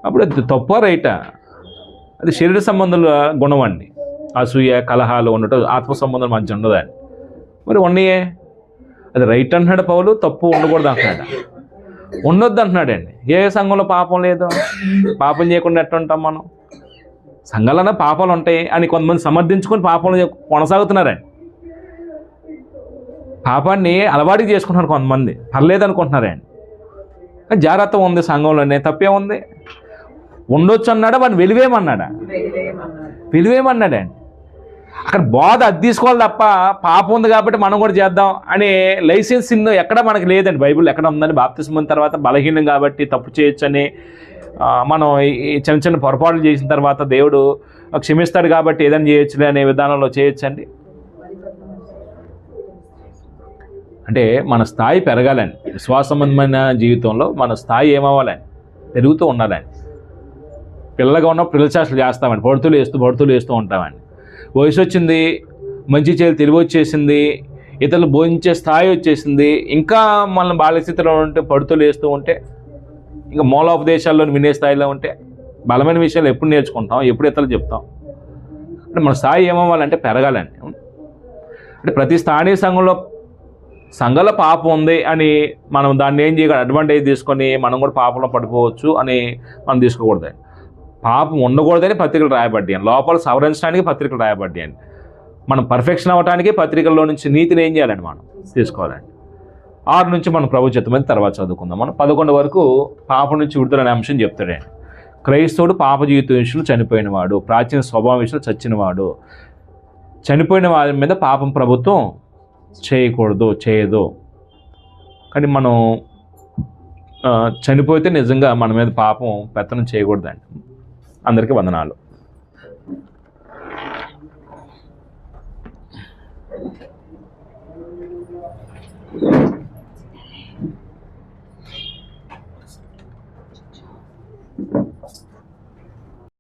అప్పుడు అది తప్ప రైటా? అది శరీర సంబంధాల గుణం అండి. అసూయ కలహాలు ఉండటం ఆత్మ సంబంధం మంచి ఉండదండి. మరి ఉన్నాయే, అది రైట్ అంటున్నాడు పౌలు, తప్పు ఉండకూడదు అంటున్నాడు, ఉండొద్దు అంటున్నాడండి. ఏ సంఘంలో పాపం లేదు, పాపం చేయకుండా ఎట్లా ఉంటాం మనం? సంఘాలన్నా పాపాలు ఉంటాయి అని కొంతమంది సమర్థించుకొని పాపంలో కొనసాగుతున్నారండి. పాపాన్ని అలవాటు చేసుకుంటున్నారు కొంతమంది, పర్లేదు అనుకుంటున్నారండి. జాగ్రత్త ఉంది సంఘంలోనే, తప్పే ఉంది. ఉండొచ్చు అన్నాడా, వాడిని వెలివేయమన్నాడా? వెలివేయమన్నాడండి. అక్కడ బోధ అది తీసుకోవాలి తప్ప పాపం ఉంది కాబట్టి మనం కూడా చేద్దాం అనే లైసెన్స్ ఎక్కడ మనకి లేదండి. బైబిల్ ఎక్కడ ఉందని బాప్తిస్మం తర్వాత బలహీనం కాబట్టి తప్పు చేయొచ్చని, మనం ఈ చిన్న చిన్న పొరపాట్లు చేసిన తర్వాత దేవుడు క్షమిస్తాడు కాబట్టి ఏదైనా చేయొచ్చులే అనే విధానంలో చేయొచ్చండి. అంటే మన స్థాయి పెరగాలండి. విశ్వాసంబంధమైన జీవితంలో మన స్థాయి ఏమవ్వాలండి? పెరుగుతూ ఉండాలండి. పిల్లగా ఉన్నప్పుడు పిల్లల చేష్టలు చేస్తామండి, పడుతూ వేస్తూ ఉంటామండి. వయసు వచ్చింది, మంచి చేయాలి తెలివి వచ్చేసింది, ఇతరులు బోధించే స్థాయి వచ్చేసింది, ఇంకా మనం బాల్యస్థితిలో ఉంటే పడుతూ వేస్తూ ఉంటే, ఇంకా మూలోపదేశాల్లో వినే స్థాయిలో ఉంటే బలమైన విషయాలు ఎప్పుడు నేర్చుకుంటాం, ఎప్పుడు ఇతరులు చెప్తాం? అంటే మన స్థాయి ఏమవ్వాలంటే పెరగాలండి. అంటే ప్రతి స్థానిక సంఘంలో పాపం ఉంది అని మనం దాన్ని ఏం చేయగలం, అడ్వాంటేజ్ తీసుకొని మనం కూడా పాపంలో పడిపోవచ్చు అని మనం తీసుకోకూడదండి. పాపం ఉండకూడదని పత్రికలు రాయబడ్డాయి, లోపల సవరించడానికి పత్రికలు రాయబడ్డాయండి. మనం పర్ఫెక్షన్ అవ్వడానికి పత్రికల్లో నుంచి నీతిని ఏం చేయాలండి మనం తీసుకోవాలండి. 6 నుంచి మనం ప్రభు చిత్తమైంది తర్వాత చదువుకుందాం. మనం 11 వరకు పాపం నుంచి విడుదలనే అంశం చెప్తాడండి. క్రైస్తవుడు పాప జీవిత విషయంలో చనిపోయినవాడు, ప్రాచీన స్వభావం విషయంలో చచ్చినవాడు. చనిపోయిన వారి మీద పాపం ప్రభుత్వం చేయదు. కానీ మనం చనిపోతే నిజంగా మన మీద పాపం పెత్తనం చేయకూడదండి. అందరికీ వందనాలు.